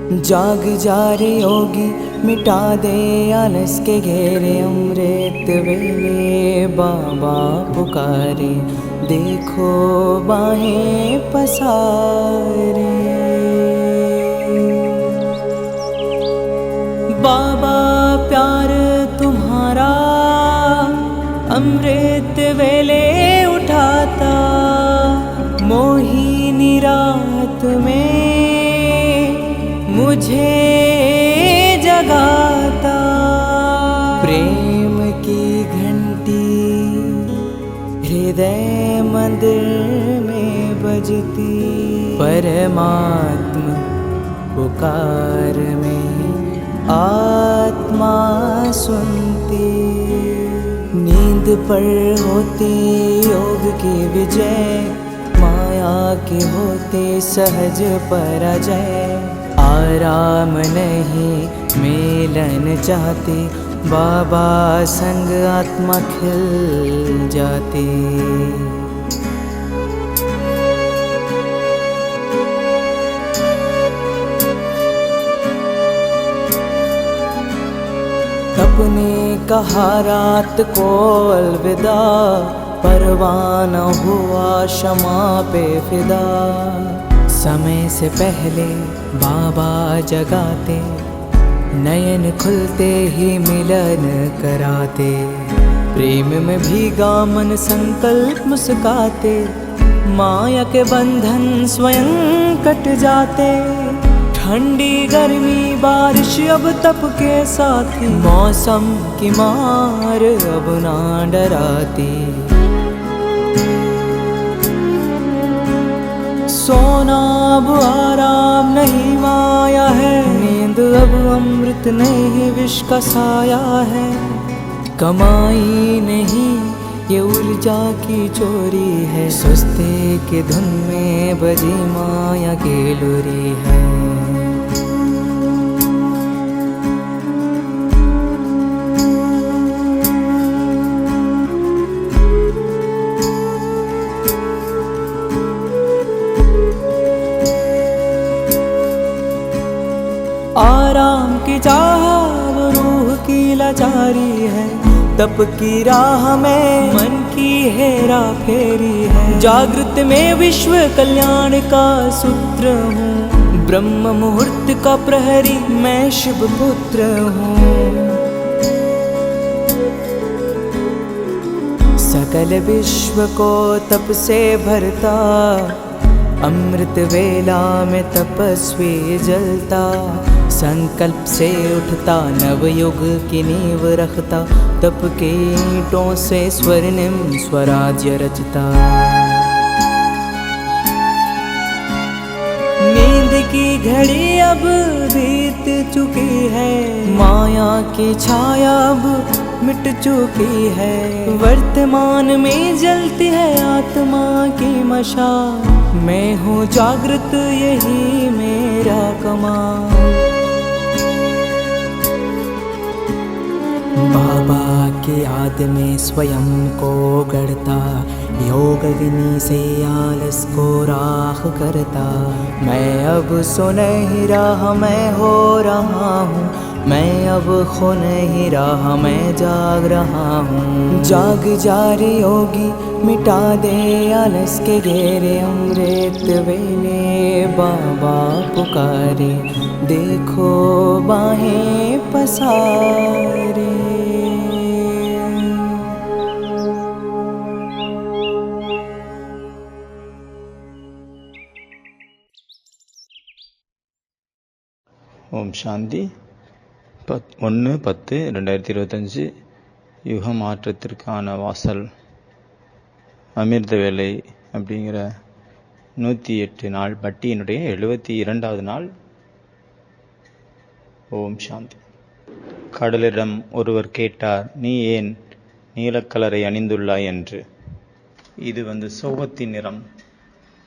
जाग जा रे योगी मिटा दे आलस के घेरे, अमृत वेले बाबा पुकारे, देखो बाहें पसारे। बाबा प्यार तुम्हारा अमृत वेले उठाता, मोहिनी रात में मुझे जगाता। प्रेम की घंटी हृदय मंदिर में बजती, परमात्मा पुकार में आत्मा सुनती। नींद पर होती योग की विजय, माया के होते सहज पराजय। आराम नहीं मिलन चाहते, बाबा संग आत्मा खिल जाती। अपने कहा रात को अलविदा, परवाना हुआ क्षमा पे फिदा। समय से पहले बाबा जगाते, नयन खुलते ही मिलन कराते। प्रेम में भीगा मन संकल्प मुस्काते, माया के बंधन स्वयं कट जाते। ठंडी गर्मी बारिश अब तप के साथी, मौसम की मार अब ना डराती। सोना अब आराम नहीं माया है, नींद अब अमृत नहीं विष का साया है। कमाई नहीं ये ऊर्जा की चोरी है, सुस्ती की धुन में बजी माया की लुरी है। आराम की चाह वो रूह की लाचारी है, तप की राह में मन की हेरा फेरी है। जागृत में विश्व कल्याण का सूत्र हूँ, ब्रह्म मुहूर्त का प्रहरी मैं शिव पुत्र हूँ। सकल विश्व को तप से भरता, अमृत वेला में तपस्वी जलता। संकल्प से उठता नवयुग की नींव रखता, तप के ईंटों से स्वर्णिम स्वराज्य रचता। नींद की घड़ी अब बीत चुकी है, माया की छाया अब मिट चुकी है। वर्तमान में जलती है आत्मा की मशाल, मैं हूँ जागृत यही मेरा कमाल। बाबा की याद में स्वयं को गढ़ता, योग अग्नि से आलस को राख करता। मैं अब सो नहीं रहा मैं हो रहा हूँ, मैं अब खो नहीं रहा मैं जाग रहा हूँ। जाग जा रे योगी मिटा दे आलस के घेरे, अमृत वेले बाबा पुकारे, देखो बाहें पसारे। ஓம் சாந்தி. 1/10/2025 யுக மாற்றத்திற்கான வாசல் அமிர்த வேலை அப்படிங்கிற 108 நாள் பட்டியினுடைய 72வது நாள். ஓம் சாந்தி. கடலிடம் ஒருவர் கேட்டார், நீ ஏன் நீலக்கலரை அணிந்துள்ளாய் என்று. இது சோகத்தின் நிறம்,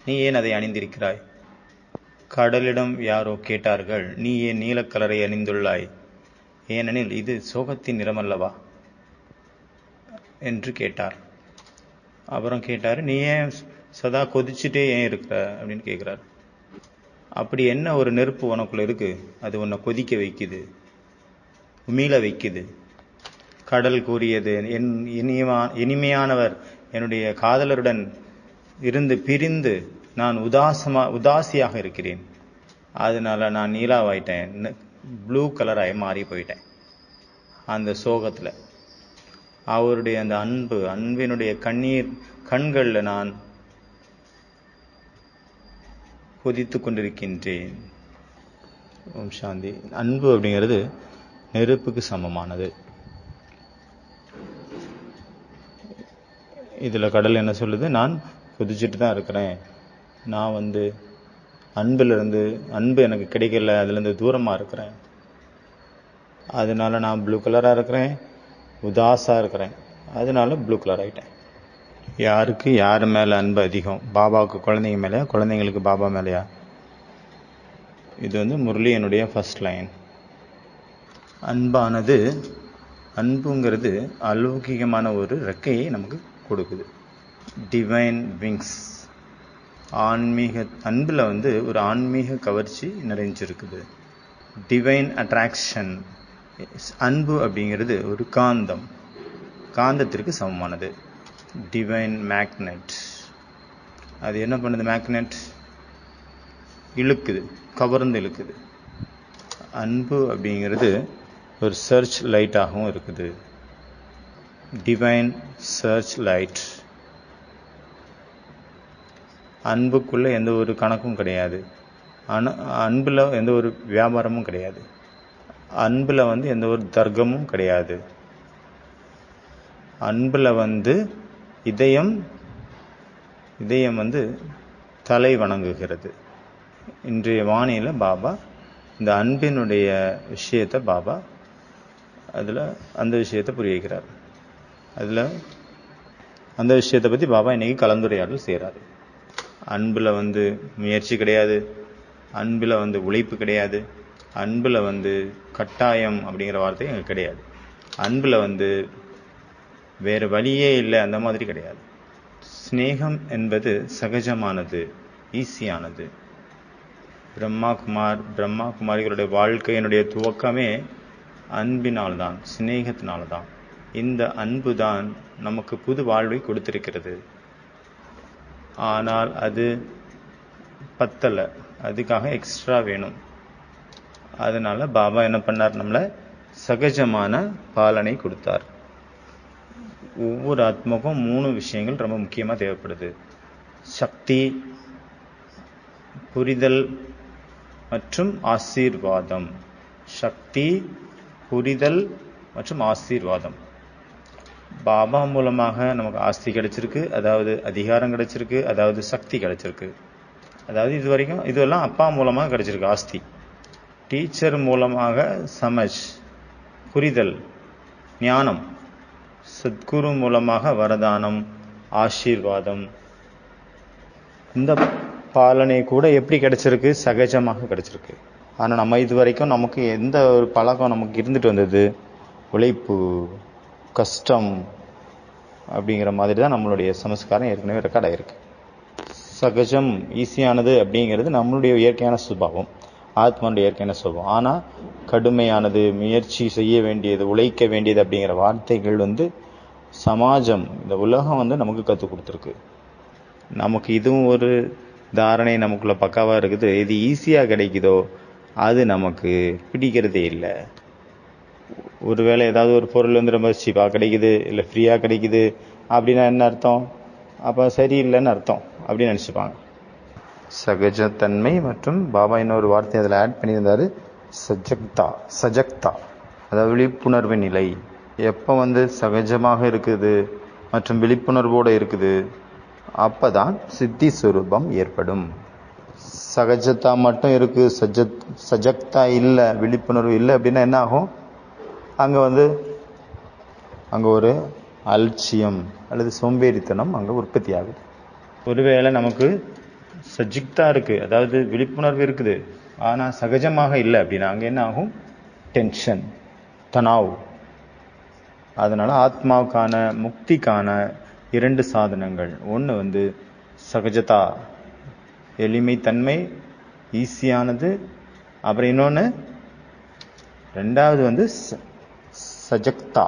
நீ ஏன் அதை அணிந்திருக்கிறாய்? கடலிடம் யாரோ கேட்டார்கள், நீ ஏன் நீலக்கலரை அணிந்துள்ளாய், ஏனெனில் இது சோகத்தின் நிறமல்லவா என்று கேட்டார். அப்புறம் கேட்டார், நீ ஏன் சதா கொதிச்சுட்டே ஏன் இருக்கிற அப்படின்னு கேட்குறாரு. அப்படி என்ன ஒரு நெருப்பு உனக்குள்ள இருக்கு? அது உன்னை கொதிக்க வைக்குது, உமிழ வைக்குது. கடல் கூறியது, என் இனிமையானவர் என்னுடைய காதலருடன் இருந்து பிரிந்து நான் உதாசியாக இருக்கிறேன், அதனால நான் நீலாவாயிட்டேன், ப்ளூ கலராய் மாறி போயிட்டேன். அந்த சோகத்துல அவருடைய அந்த அன்பினுடைய கண்கள்ல நான் கொதித்து கொண்டிருக்கின்றேன். ஓம் சாந்தி. அன்பு அப்படிங்கிறது நெருப்புக்கு சமமானது. இதுல கடல் என்ன சொல்லுது? நான் கொதிச்சுட்டு தான் இருக்கிறேன், நான் அன்பு எனக்கு கிடைக்கல, அதுலேருந்து தூரமா இருக்கிறேன், அதனால நான் ப்ளூ கலரா இருக்கிறேன், உதாசா இருக்கிறேன், அதனால ப்ளூ கலர் ஆயிட்டேன். யாருக்கு யார் மேல அன்பு அதிகம்? பாபாவுக்கு குழந்தைங்க மேலயா, குழந்தைங்களுக்கு பாபா மேலயா? இது முரளி என்னுடைய ஃபர்ஸ்ட் லைன். அன்புங்கிறது அலௌகிகமான ஒரு ரெக்கையை நமக்கு கொடுக்குது, டிவைன் விங்ஸ். அன்புல ஒரு ஆன்மீக கவர்ச்சி நிறைஞ்சிருக்குது, டிவைன் அட்ராக்ஷன். அன்பு அப்படிங்கிறது ஒரு காந்தத்திற்கு சமமானது, டிவைன் மேக்னெட். அது என்ன பண்ணுது? மேக்னெட் இழுக்குது, கவர்ந்து இழுக்குது. அன்பு அப்படிங்கிறது ஒரு சர்ச் லைட்டாகவும் இருக்குது, டிவைன் சர்ச் லைட். அன்புக்குள்ள எந்த ஒரு கணக்கும் கிடையாது, அன்புல எந்த ஒரு வியாபாரமும் கிடையாது, அன்புல எந்த ஒரு தர்க்கமும் கிடையாது. அன்புல இதயம் தலை வணங்குகிறது. இன்றைய வாணியில பாபா இந்த அன்பினுடைய விஷயத்தை பாபா அந்த விஷயத்தை புரிய வைக்கிறார். அந்த விஷயத்தை பத்தி பாபா இன்னைக்கு கலந்துரையாடல் செய்யறாரு. அன்புல முயற்சி கிடையாது, அன்புல உழைப்பு கிடையாது, அன்புல கட்டாயம் அப்படிங்கிற வார்த்தை எங்க கிடையாது, அன்புல வேற வழியே இல்லை, அந்த மாதிரி கிடையாது. ஸ்நேகம் என்பது சகஜமானது, ஈஸியானது. பிரம்மா குமாரிகளுடைய வாழ்க்கையினுடைய துவக்கமே அன்பினால்தான், சிநேகத்தினால்தான். இந்த அன்பு தான் நமக்கு புது வாழ்வை கொடுத்திருக்கிறது. ஆனால் அது பத்தல, அதுக்காக எக்ஸ்ட்ரா வேணும். அதனால பாபா என்ன பண்ணார்? நம்மள சகஜமான பாலனை கொடுத்தார். ஒவ்வொரு ஆத்மாவுக்கும் 3 விஷயங்கள் ரொம்ப முக்கியமா தேவைப்படுது: சக்தி, புரிதல் மற்றும் ஆசீர்வாதம். சக்தி, புரிதல் மற்றும் ஆசீர்வாதம். பாபா மூலமாக நமக்கு ஆஸ்தி கிடைச்சிருக்கு, அதாவது அதிகாரம் கிடைச்சிருக்கு, அதாவது சக்தி கிடைச்சிருக்கு. அதாவது இதுவெல்லாம் அப்பா மூலமாக கிடைச்சிருக்கு ஆஸ்தி. டீச்சர் மூலமாக சமஜ், புரிதல், ஞானம். சத்குரு மூலமாக வரதானம், ஆசீர்வாதம். இந்த பாலனை கூட எப்படி கிடைச்சிருக்கு? சகஜமாக கிடைச்சிருக்கு. ஆனா நம்ம இதுவரைக்கும் நமக்கு எந்த ஒரு பழக்கம் நமக்கு இருந்துட்டு வந்தது? உழைப்பு, கஷ்டம் அப்படிங்கிற மாதிரி தான் நம்மளுடைய சமஸ்காரம் ஏற்கனவே ரெக்கார்ட் ஆயிருக்கு. சகஜம், ஈஸியானது அப்படிங்கிறது நம்மளுடைய இயற்கையான சுபாவம், ஆத்மாவுடைய இயற்கையான சுபாவம். ஆனா கடுமையானது, முயற்சி செய்ய வேண்டியது, உழைக்க வேண்டியது அப்படிங்கிற வார்த்தைகள் சமாஜம், இந்த உலகம் நமக்கு கற்றுக் கொடுத்துருக்கு. நமக்கு இதுவும் ஒரு தாரணை நமக்குள்ள பக்காவா இருக்குது. இது ஈஸியா கிடைக்குதோ அது நமக்கு பிடிக்கிறதே இல்லை. ஒருவேளை ஏதாவது ஒரு பொருள் ரொம்ப சீப்பா கிடைக்குது, இல்லை ஃப்ரீயா கிடைக்குது அப்படின்னா என்ன அர்த்தம்? அப்ப சரியில்லைன்னு அர்த்தம் அப்படின்னு நினைச்சுப்பாங்க. சகஜத்தன்மை மற்றும் பாபா இன்னொரு வார்த்தை அதில் ஆட் பண்ணியிருந்தாரு, சஜக்தா, அதாவது விழிப்புணர்வு நிலை. எப்போ சகஜமாக இருக்குது மற்றும் விழிப்புணர்வோடு இருக்குது, அப்பதான் சித்தி சுரூபம் ஏற்படும். சகஜத்தா மட்டும் இருக்கு, சஜக்தா இல்லை, விழிப்புணர்வு இல்லை அப்படின்னா என்ன ஆகும்? அங்க ஒரு அலட்சியம் அல்லது சோம்பேறித்தனம் அங்க உற்பத்தி ஆகுது. ஒருவேளை நமக்கு சஜிக்தா இருக்கு, அதாவது விழிப்புணர்வு இருக்குது, ஆனா சகஜமாக இல்லை அப்படின்னா அங்க என்ன ஆகும்? டென்ஷன், தனாவ். அதனால ஆத்மாவுக்கான முக்திக்கான 2 சாதனங்கள். ஒன்று சகஜதா, எளிமைத்தன்மை ஈஸியானது. அப்புறம் இன்னொன்று ரெண்டாவது வந்து சஜக்தா,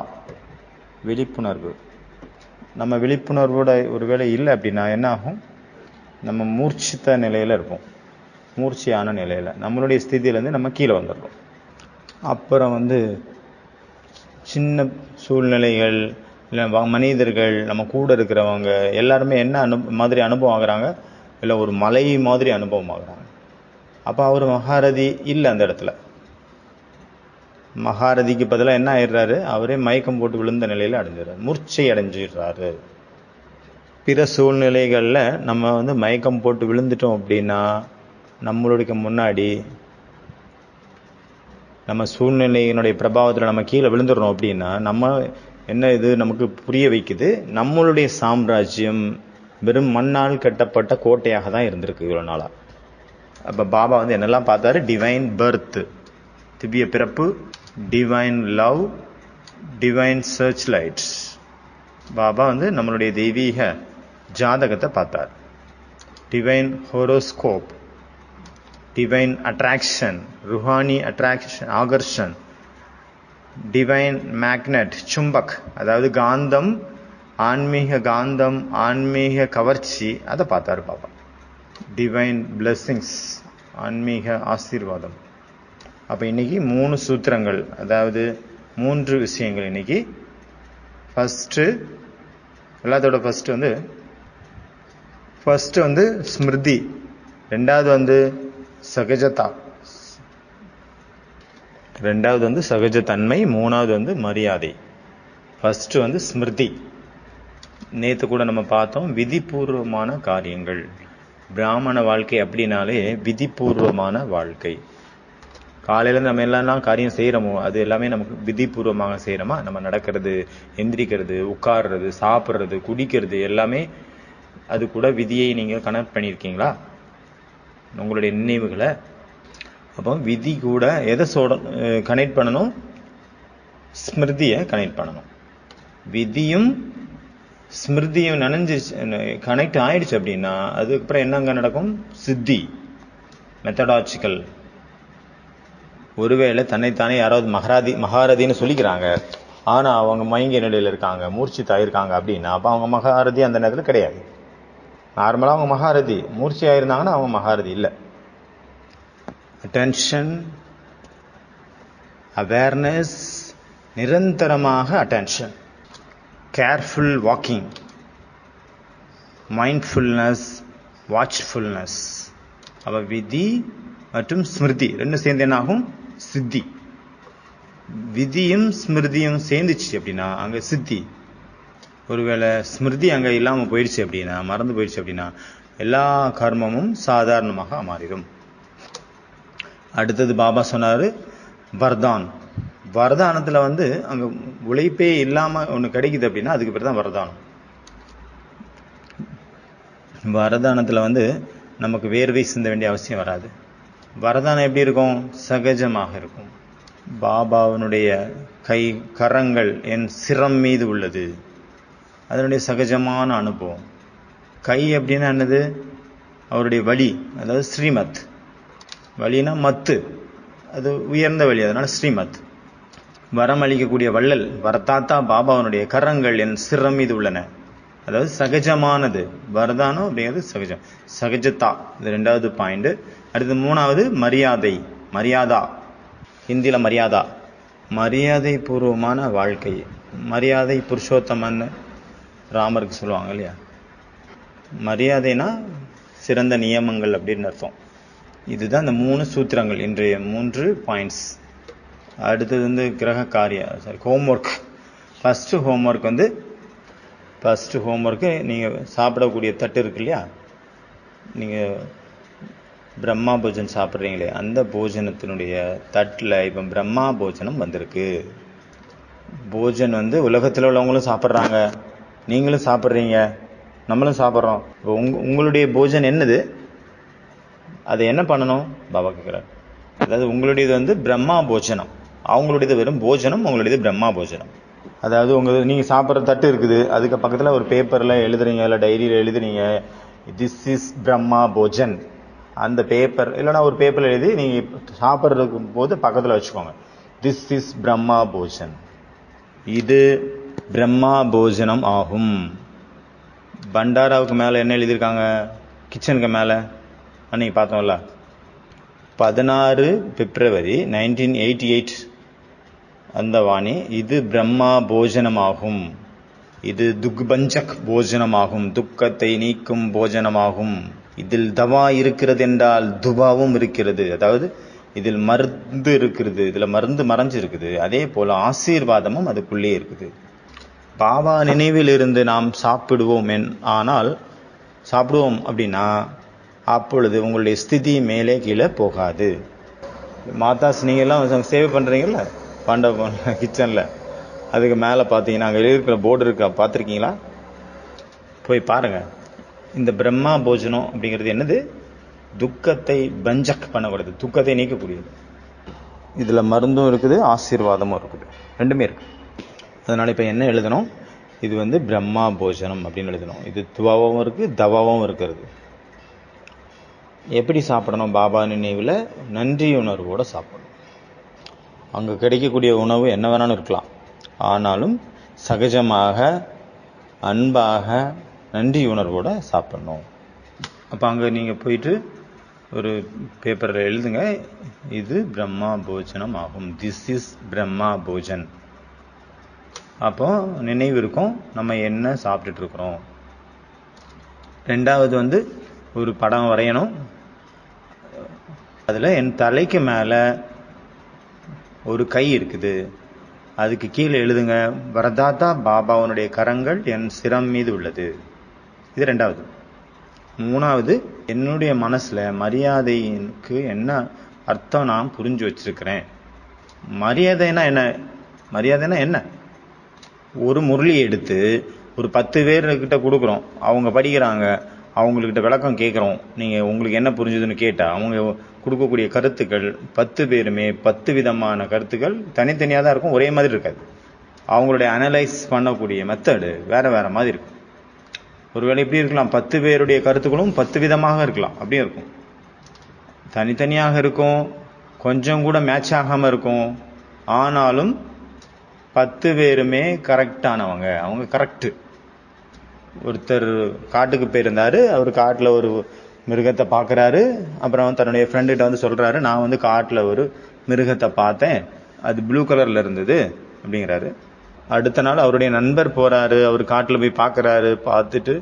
விழிப்புணர்வு. நம்ம விழிப்புணர்வோட ஒருவேளை இல்லை அப்படின்னா என்ன ஆகும்? நம்ம மூர்ச்சித்த நிலையில் இருப்போம். மூர்ச்சியான நிலையில் நம்மளுடைய ஸ்திதியிலேருந்து நம்ம கீழே வந்துடுறோம். அப்புறம் வந்து சின்ன சூழ்நிலைகள் இல்லை மனிதர்கள் நம்ம கூட இருக்கிறவங்க எல்லாருமே என்ன மாதிரி அனுபவம் ஆகுறாங்க? இல்லை ஒரு மலை மாதிரி அனுபவம் ஆகுறாங்க. அப்போ அவர் மகாரதி இல்லை அந்த இடத்துல. மகாரதிக்கு பதிலாக என்ன ஆயிடுறாரு? அவரே மயக்கம் போட்டு விழுந்த நிலையில் அடைஞ்சிடறாரு, மூர்ச்சை அடைஞ்சிடுறாரு. பிற சூழ்நிலைகளில் நம்ம வந்து மயக்கம் போட்டு விழுந்துட்டோம் அப்படின்னா நம்மளுடைய முன்னாடி நம்ம சூழ்நிலையினுடைய பிரபாவத்தில் நம்ம கீழே விழுந்துடுறோம் அப்படின்னா நம்ம என்ன இது நமக்கு புரிய வைக்குது? நம்மளுடைய சாம்ராஜ்யம் வெறும் மண்ணால் கட்டப்பட்ட கோட்டையாக தான் இருந்திருக்கு இவ்வளோ நாளாக. அப்போ பாபா வந்து என்னெல்லாம் பார்த்தாரு? டிவைன் பர்த், திவ்ய பிறப்பு, divine love, divine church lights. Baba வந்து நம்மளுடைய தெய்வீக ஜாதகத்தை பார்த்தார். டிவைன் ஹோரோஸ்கோப், டிவைன் அட்ராக்ஷன், ருஹானி அட்ராக்ஷன், ஆகர்ஷன், டிவைன் மேக்னட், சும்பக், அதாவது காந்தம், ஆன்மீக காந்தம், ஆன்மீக கவர்ச்சி, அதை பார்த்தாரு பாபா. டிவைன் பிளெஸ்ஸிங்ஸ், ஆன்மீக ஆசீர்வாதம். அப்போ இன்னைக்கு 3 சூத்திரங்கள், அதாவது 3 விஷயங்கள் இன்னைக்கு. ஃபர்ஸ்ட், எல்லாத்தோட ஃபர்ஸ்ட் வந்து ஸ்மிருதி, ரெண்டாவது வந்து சகஜதா, ரெண்டாவது வந்து சகஜத்தன்மை, மூணாவது வந்து மரியாதை. ஃபர்ஸ்ட் வந்து ஸ்மிருதி. நேற்று கூட நம்ம பார்த்தோம் விதிபூர்வமான காரியங்கள். பிராமண வாழ்க்கை அப்படின்னாலே விதிபூர்வமான வாழ்க்கை. காலையில் நம்ம எல்லாம் காரியம் செய்கிறோமோ அது எல்லாமே நமக்கு விதிபூர்வமாக செய்கிறோமா? நம்ம நடக்கிறது, எந்திரிக்கிறது, உட்கார்றது, சாப்பிட்றது, குடிக்கிறது எல்லாமே அது கூட விதியை நீங்கள் கனெக்ட் பண்ணியிருக்கீங்களா உங்களுடைய நினைவுகளை? அப்போ விதி கூட எதை கனெக்ட் பண்ணணும்? ஸ்மிருதியை கனெக்ட் பண்ணணும். விதியும் ஸ்மிருதியும் கனெக்ட் ஆயிடுச்சு அப்படின்னா அதுக்கப்புறம் என்னங்க நடக்கும்? சித்தி, மெத்தடாஜிக்கல். ஒருவேளை தன்னைத்தானே யாராவது மகாரதின்னு சொல்லிக்கிறாங்க, ஆனால் அவங்க மயங்கிய நிலையில் இருக்காங்க, மூர்ச்சித்தாயிருக்காங்க அப்படின்னா அப்போ அவங்க மகாரதி அந்த நேரத்தில் கிடையாது. நார்மலாக அவங்க மகாரதி, மூர்ச்சி ஆயிருந்தாங்கன்னா அவங்க மகாரதி இல்லை. அட்டென்ஷன், அவேர்னஸ், நிரந்தரமாக அட்டென்ஷன், கேர்ஃபுல் வாக்கிங், மைண்ட்ஃபுல்னஸ், வாட்ச்ஃபுல்னஸ். அப்போ விதி மற்றும் ஸ்மிருதி ரெண்டும் சேர்ந்து என்ன ஆகும்? சித்தி. விதியும் ஸ்மிருதியும் சேர்ந்துச்சு அப்படின்னா அங்கே சித்தி. ஒருவேளை ஸ்மிருதி அங்கே இல்லாமல் போயிடுச்சு அப்படின்னா, மறந்து போயிடுச்சு அப்படின்னா எல்லா கர்மமும் சாதாரணமாக மாறிடும். அடுத்தது பாபா சொன்னார் வரதான். வரதானத்தில் வந்து அங்கே உழைப்பே இல்லாமல் ஒன்று கிடைக்குது அப்படின்னா அதுக்கு பேர் தான் வரதானம். வரதானத்தில் வந்து நமக்கு வேர்வை சிந்த வேண்டிய அவசியம் வராது. வரதானம் எப்படி இருக்கும்? சகஜமாக இருக்கும். பாபாவினுடைய கரங்கள் என் சிரம் மீது உள்ளது, அதனுடைய சகஜமான அனுபவம். கை அப்படின்னா என்னது? அவருடைய வழி, அதாவது ஸ்ரீமத். வழினா மத்து, அது உயர்ந்த வழி, அதனால ஸ்ரீமத். வரம் அளிக்கக்கூடிய வள்ளல் வரதாத்தா பாபாவனுடைய கரங்கள் என் சிரம் மீது உள்ளன, அதாவது சகஜமானது. வரதானம் அப்படிங்கிறது சகஜம், சகஜத்தா. இது 2வது பாயிண்ட். அடுத்து 3வது மரியாதை, மரியாதா. ஹிந்தியில் மரியாதா, மரியாதை பூர்வமான வாழ்க்கை. மரியாதை புருஷோத்தமன்னு ராமருக்கு சொல்லுவாங்க இல்லையா? மரியாதைனா சிறந்த நியமங்கள் அப்படின்னு அர்த்தம். இதுதான் இந்த 3 சூத்திரங்கள், இன்றைய 3 பாயிண்ட்ஸ். அடுத்தது வந்து கிரக ஹோம்ஒர்க். ஃபஸ்ட்டு ஹோம்ஒர்க்கு நீங்கள் சாப்பிடக்கூடிய தட்டு இருக்கு இல்லையா? நீங்கள் பிரம்மா போஜன் சாப்பிட்றீங்களே, அந்த போஜனத்தினுடைய தட்டில் இப்போ பிரம்மா போஜனம் வந்திருக்கு. போஜன் வந்து உலகத்தில் உள்ளவங்களும் சாப்பிட்றாங்க, நீங்களும் சாப்பிட்றீங்க, நம்மளும் சாப்பிட்றோம். இப்போ உங்களுடைய போஜன் என்னது? அதை என்ன பண்ணணும்? பாபா கேட்குறார். அதாவது உங்களுடையது வந்து பிரம்மா போஜனம், அவங்களுடையது வெறும் போஜனம், உங்களுடையது பிரம்மா போஜனம். அதாவது நீங்கள் சாப்பிட்ற தட்டு இருக்குது, அதுக்கு பக்கத்தில் ஒரு பேப்பரில் எழுதுறீங்க, இல்லை டைரியில் எழுதுறீங்க, திஸ் இஸ் பிரம்மா போஜன். அந்த பேப்பர் இல்லைன்னா ஒரு பேப்பர் எழுதி நீங்கள் சாப்பிட்றதுக்கு போது பக்கத்தில் வச்சுக்கோங்க. திஸ் இஸ் பிரம்மா போஜன், இது பிரம்மா போஜனம் ஆகும். பண்டாராவுக்கு மேலே என்ன எழுதியிருக்காங்க, கிச்சனுக்கு மேலே அன்னைக்கு பார்த்தோம்ல, 16 பிப்ரவரி 1988 அந்த வாணி, இது பிரம்மா போஜனமாகும், இது துக்பஞ்சக் போஜனமாகும், துக்கத்தை நீக்கும் போஜனமாகும். இதில் தவா இருக்கிறது என்றால் துபாவும் இருக்கிறது, அதாவது இதில் மருந்து இருக்கிறது, இதில் மருந்து மறைஞ்சு இருக்குது. அதே போல் ஆசீர்வாதமும் அதுக்குள்ளே இருக்குது. பாபா நினைவில் இருந்து நாம் சாப்பிடுவோம் அப்படின்னா அப்பொழுது உங்களுடைய ஸ்திதி மேலே கீழே போகாது. மாதாஸ் நீங்கள்லாம் சேவை பண்ணுறீங்கல்ல பாண்டவ கிச்சனில், அதுக்கு மேலே பார்த்தீங்கன்னா அங்கே இருக்கிற போர்டு இருக்கா, பார்த்துருக்கீங்களா? போய் பாருங்கள். இந்த பிரம்மா போஜனம் அப்படிங்கிறது என்னது, துக்கத்தை பஞ்சக் பண்ணக்கூடாது, துக்கத்தை நீக்கக்கூடியது. இதில் மருந்தும் இருக்குது, ஆசீர்வாதமும் இருக்குது, ரெண்டுமே இருக்குது. அதனால் இப்போ என்ன எழுதணும், இது வந்து பிரம்மா போஜனம் அப்படின்னு எழுதணும். இது துவாவும் இருக்குது, தவாவும் இருக்கிறது. எப்படி சாப்பிடணும், பாபா நினைவில் நன்றி உணர்வோடு சாப்பிடணும். அங்கே கிடைக்கக்கூடிய உணவு என்ன வேணாலும் இருக்கலாம், ஆனாலும் சகஜமாக அன்பாக நன்றி உணர்வோடு சாப்பிடணும். அப்போ அங்கே நீங்கள் போயிட்டு ஒரு பேப்பரில் எழுதுங்க, இது பிரம்மா போஜனம் ஆகும், திஸ் இஸ் பிரம்மா போஜன். அப்போ நினைவு இருக்கும் நம்ம என்ன சாப்பிட்டுட்டு இருக்கிறோம். ரெண்டாவது வந்து ஒரு படம் வரையணும். அதில் என் தலைக்கு மேலே ஒரு கை இருக்குது, அதுக்கு கீழே எழுதுங்க, வரதாத்தா பாபாவனுடைய கரங்கள் என் சிரம் மீது உள்ளது. இது ரெண்டாவது. மூணாவது, என்னுடைய மனசில் மரியாதைக்கு என்ன அர்த்தம் நான் புரிஞ்சு வச்சிருக்கிறேன். மரியாதைனா என்ன, ஒரு முரளியை எடுத்து ஒரு 10 பேர்கிட்ட கொடுக்குறோம், அவங்க படிக்கிறாங்க, அவங்கக்கிட்ட விளக்கம் கேட்குறோம், நீங்கள் உங்களுக்கு என்ன புரிஞ்சுதுன்னு கேட்டால் அவங்க கொடுக்கக்கூடிய கருத்துக்கள் 10 பேருமே 10 விதமான கருத்துக்கள் தனித்தனியாக தான் இருக்கும், ஒரே மாதிரி இருக்காது. அவங்களுடைய அனலைஸ் பண்ணக்கூடிய மெத்தடு வேறு வேறு மாதிரி இருக்கும். ஒருவேளை எப்படி இருக்கலாம், 10 பேருடைய கருத்துக்களும் 10 விதமாக இருக்கலாம், அப்படியே இருக்கும். தனித்தனியாக இருக்கும், கொஞ்சம் கூட மேட்ச் ஆகாமல் இருக்கும். ஆனாலும் 10 பேருமே கரெக்டானவங்க, அவங்க கரெக்டு. ஒருத்தர் காட்டுக்கு போயிருந்தார், அவர் காட்டில் ஒரு மிருகத்தை பார்க்குறாரு. அப்புறம் தன்னுடைய ஃப்ரெண்டுகிட்ட வந்து சொல்கிறாரு, நான் வந்து காட்டில் ஒரு மிருகத்தை பார்த்தேன், அது ப்ளூ கலரில் இருந்தது அப்படிங்கிறாரு. அடுத்த நாள் அவருடைய நண்பர் போகிறாரு, அவர் காட்டில் போய் பார்த்துட்டு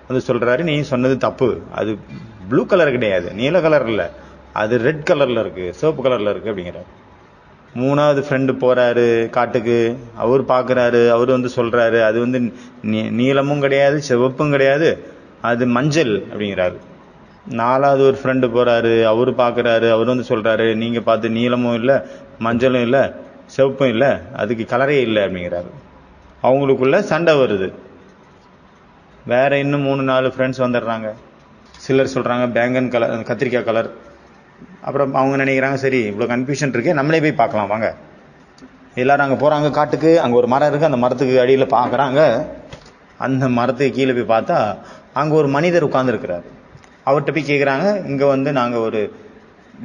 வந்து சொல்கிறாரு, நீ சொன்னது தப்பு, அது ப்ளூ கலர் கிடையாது, நீல கலர் இல்லை, அது ரெட் கலரில் இருக்குது, சிவப்பு கலரில் இருக்குது அப்படிங்கிறாரு. மூணாவது ஃப்ரெண்டு போகிறாரு காட்டுக்கு, அவர் பார்க்குறாரு, அவர் வந்து சொல்கிறாரு, அது வந்து நீலமும் கிடையாது சிவப்பும் கிடையாது, அது மஞ்சள் அப்படிங்கிறாரு. நாலாவது ஒரு ஃப்ரெண்டு போகிறாரு, அவர் பார்க்குறாரு, அவர் வந்து சொல்கிறாரு, நீங்கள் பார்த்து நீலமும் இல்லை மஞ்சளும் இல்லை சிவப்பும் இல்லை, அதுக்கு கலரே இல்லை அப்படிங்கிறாரு. அவங்களுக்குள்ள சண்டை வருது. வேற இன்னும் 3-4 ஃப்ரெண்ட்ஸ் வந்துடுறாங்க. சிலர் சொல்கிறாங்க பேங்கன் கலர், கத்திரிக்காய் கலர். அப்புறம் அவங்க நினைக்கிறாங்க, சரி இவ்வளோ கன்ஃபியூஷன் இருக்கே, நம்மளே போய் பார்க்கலாம் வாங்க. எல்லாரும் அங்கே போகிறாங்க காட்டுக்கு. அங்கே ஒரு மரம் இருக்குது, அந்த மரத்துக்கு அடியில் பார்க்குறாங்க. அந்த மரத்துக்கு கீழே போய் பார்த்தா அங்கே ஒரு மனிதர் உட்கார்ந்துருக்கிறார். அவர்கிட்ட போய் கேட்குறாங்க, இங்கே வந்து நாங்கள் ஒரு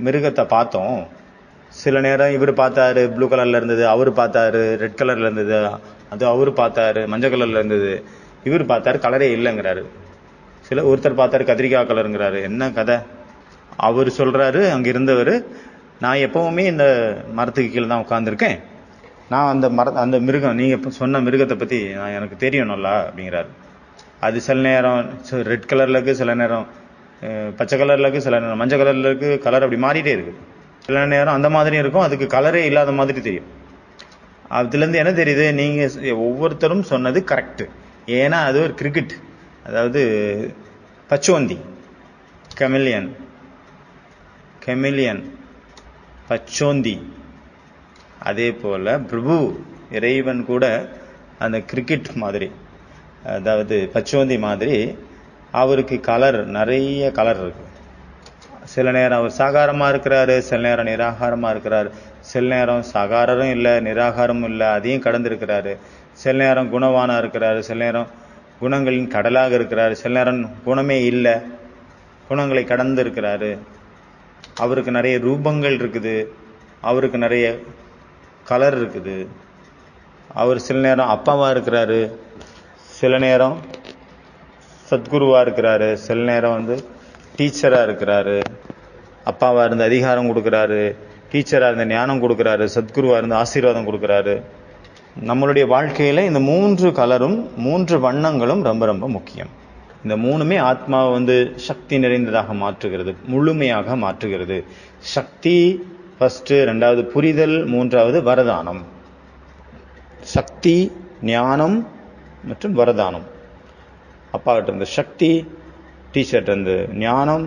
மிருகத்தை பார்த்தோம், சில நேரம் இவர் பார்த்தாரு ப்ளூ கலரில் இருந்தது, அவர் பார்த்தாரு ரெட் கலரில் இருந்தது, அது அவர் பார்த்தாரு மஞ்சள் கலரில் இருந்தது, இவர் பார்த்தாரு கலரே இல்லைங்கிறாரு. ஒருத்தர் பார்த்தாரு கத்திரிக்காய் கலருங்கிறாரு. என்ன கதை? அவர் சொல்கிறாரு, அங்கே இருந்தவர், நான் எப்போவுமே இந்த மரத்துக்கு கீழே தான் உட்காந்துருக்கேன், நான் அந்த மிருகம் நீங்கள் சொன்ன மிருகத்தை பற்றி எனக்கு தெரியும் நல்லா அப்படிங்கிறாரு. அது சில நேரம் ரெட் கலரில் இருக்குது, சில நேரம் பச்சை கலரில் இருக்குது, சில நேரம் மஞ்சள் கலரில் இருக்குது, கலர் அப்படி மாறிட்டே இருக்குது. சில நேரம் அந்த மாதிரி இருக்கும், அதுக்கு கலரே இல்லாத மாதிரி தெரியும். அதுலேருந்து என்ன தெரியுது, நீங்கள் ஒவ்வொருத்தரும் சொன்னது கரெக்டு. ஏன்னா அது ஒரு கிரிக்கெட், அதாவது பச்சோந்தி, கெமிலியன் பச்சோந்தி. அதே போல் பிரபு இறைவன் கூட அந்த கிரிக்கெட் மாதிரி, அதாவது பச்சோந்தி மாதிரி, அவருக்கு கலர், நிறைய கலர் இருக்கு. சில நேரம் அவர் சாகாரமாக இருக்கிறாரு, சில நேரம் நிராகாரமாக இருக்கிறாரு, சில நேரம் சாகாரரும் இல்லை நிராகாரமும் இல்லை, அதையும் கடந்திருக்கிறாரு. சில நேரம் குணவானாக இருக்கிறாரு, சில நேரம் குணங்களின் கடலாக இருக்கிறாரு, சில நேரம் குணமே இல்லை, குணங்களை கடந்து இருக்கிறாரு. அவருக்கு நிறைய ரூபங்கள் இருக்குது, அவருக்கு நிறைய கலர் இருக்குது. அவர் சில நேரம் அப்பாவா இருக்கிறாரு, சில நேரம் சத்குருவா இருக்கிறாரு, சில நேரம் டீச்சரா இருக்கிறாரு. அப்பாவா இருந்து அதிகாரம் கொடுக்கிறாரு, டீச்சரா இருந்த ஞானம் கொடுக்கிறாரு, சத்குருவா இருந்து ஆசீர்வாதம் கொடுக்கிறாரு. நம்மளுடைய வாழ்க்கையில இந்த 3 கலரும் 3 வண்ணங்களும் ரொம்ப ரொம்ப முக்கியம். இந்த 3மே ஆத்மாவை சக்தி நிறைந்ததாக மாற்றுகிறது, முழுமையாக மாற்றுகிறது. சக்தி ஃபர்ஸ்ட், 2வது புரிதல், 3வது வரதானம். சக்தி, ஞானம் மற்றும் வரதானம். அப்பா கிட்ட இருந்து சக்தி, டீச்சர்ட்ட இருந்து ஞானம்,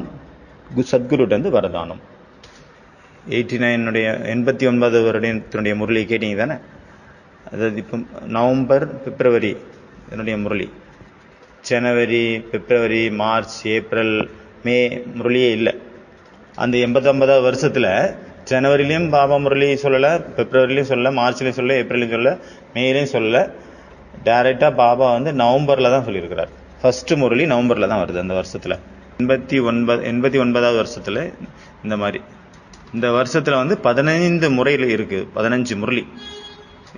சத்குருட்ட இருந்து வரதானம். 89வது வருடத்தினுடைய முரளி கேட்டீங்க தானே? அதாவது இப்போ நவம்பர், பிப்ரவரி என்னுடைய முரளி. ஜனவரி, பிப்ரவரி, மார்ச், ஏப்ரல், மே முரளியே இல்லை. அந்த 89வது வருஷத்துல ஜனவரிலையும் பாபா முரளி சொல்லலை, பிப்ரவரிலையும் சொல்லலை, மார்ச்லையும் சொல்லலை, ஏப்ரலையும் சொல்லலை, மேலையும் சொல்லலை. டைரக்டா பாபா நவம்பர்ல தான் சொல்லியிருக்கிறார். ஃபர்ஸ்ட் முரளி நவம்பர்ல தான் வருது அந்த வருஷத்துல. 89வது வருஷத்துல இந்த மாதிரி இந்த வருஷத்துல 15 முறையில் இருக்கு, 15 முரளி.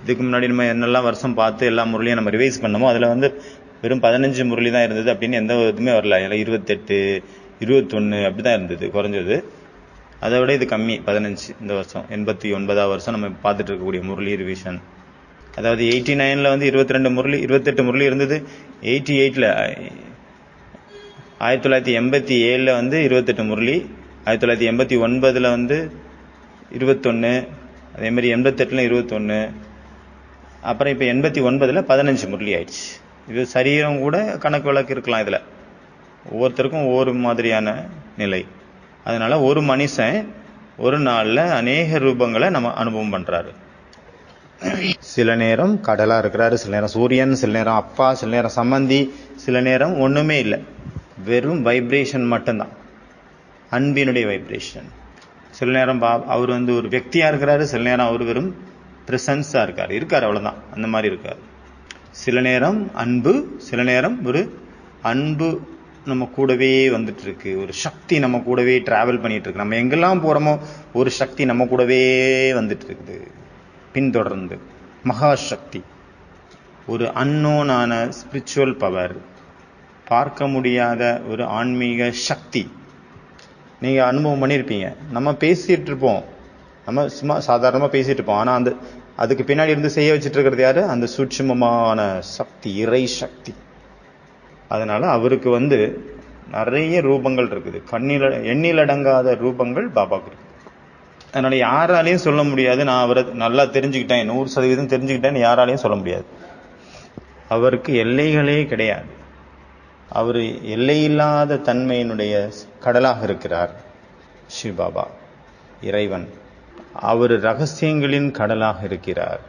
இதுக்கு முன்னாடி நம்ம என்னெல்லாம் வருஷம் பார்த்து எல்லா முரளியும் நம்ம ரிவைஸ் பண்ணமோ அதுல வெறும் 15 முரளி தான் இருந்தது அப்படின்னு எந்த இதுவுமே வரல. 28, 21 அப்படிதான் இருந்தது குறைஞ்சது. அதை விட இது கம்மி 15 இந்த வருஷம். 89வது வருஷம் நம்ம பார்த்துட்டு இருக்கக்கூடிய முரளி ரிவிஷன். அதாவது 89ல 22 முரளி, 28 முரளி இருந்தது. 88ல 1987ல 28 முரளி, 1989ல 21, அதே மாதிரி 88ல 21, அப்புறம் இப்ப 89ல 15 முரளி ஆயிடுச்சு. இது சரீரம் கூட கணக்கு வழக்கு இருக்கலாம். இதுல ஒவ்வொருத்தருக்கும் ஒவ்வொரு மாதிரியான நிலை. அதனால ஒரு மனுஷன் ஒரு நாள்ல அநேக ரூபங்களை நம்ம அனுபவம் பண்றாரு. சில நேரம் கடலா இருக்கிறாரு, சில நேரம் சூரியன், சில நேரம் அப்பா, சில நேரம் சம்பந்தி, சில நேரம் ஒண்ணுமே இல்லை, வெறும் வைப்ரேஷன் மட்டும்தான், அன்பினுடைய வைப்ரேஷன். சில நேரம் அவர் ஒரு வியக்தியா இருக்கிறாரு, சில நேரம் அவர் வெறும் பிரசன்ஸா இருக்காரு, அவ்வளவுதான், அந்த மாதிரி இருக்காரு. சில நேரம் அன்பு, சில நேரம் ஒரு அன்பு நம்ம கூடவே வந்துட்டு இருக்கு, ஒரு சக்தி நம்ம கூடவே டிராவல் பண்ணிட்டு இருக்கு. நம்ம எங்கெல்லாம் போறோமோ ஒரு சக்தி நம்ம கூடவே வந்துட்டு இருக்குது பின்தொடர்ந்து. மகாசக்தி, ஒரு அன்னோனான ஸ்பிரிச்சுவல் பவர், பார்க்க முடியாத ஒரு ஆன்மீக சக்தி. நீங்க அனுபவம் பண்ணியிருப்பீங்க. நம்ம பேசிட்டு இருப்போம், நம்ம சும்மா சாதாரணமா பேசிட்டு இருப்போம், ஆனா அதுக்கு பின்னாடி இருந்து செய்ய வச்சுட்டு இருக்கிறது யாரு? அந்த சூட்சுமமான சக்தி, இறை சக்தி. அதனால அவருக்கு நிறைய ரூபங்கள் இருக்குது, எண்ணிலடங்காத ரூபங்கள் பாபாவுக்கு இருக்கு. அதனால யாராலையும் சொல்ல முடியாது நான் அவரை நல்லா தெரிஞ்சுக்கிட்டேன், 100% தெரிஞ்சுக்கிட்டேன்னு யாராலையும் சொல்ல முடியாது. அவருக்கு எல்லைகளே கிடையாது. அவர் எல்லையில்லாத தன்மையினுடைய கடலாக இருக்கிறார் சிவபாபா, இறைவன். அவர் ரகசியங்களின் கடலாக இருக்கிறார்.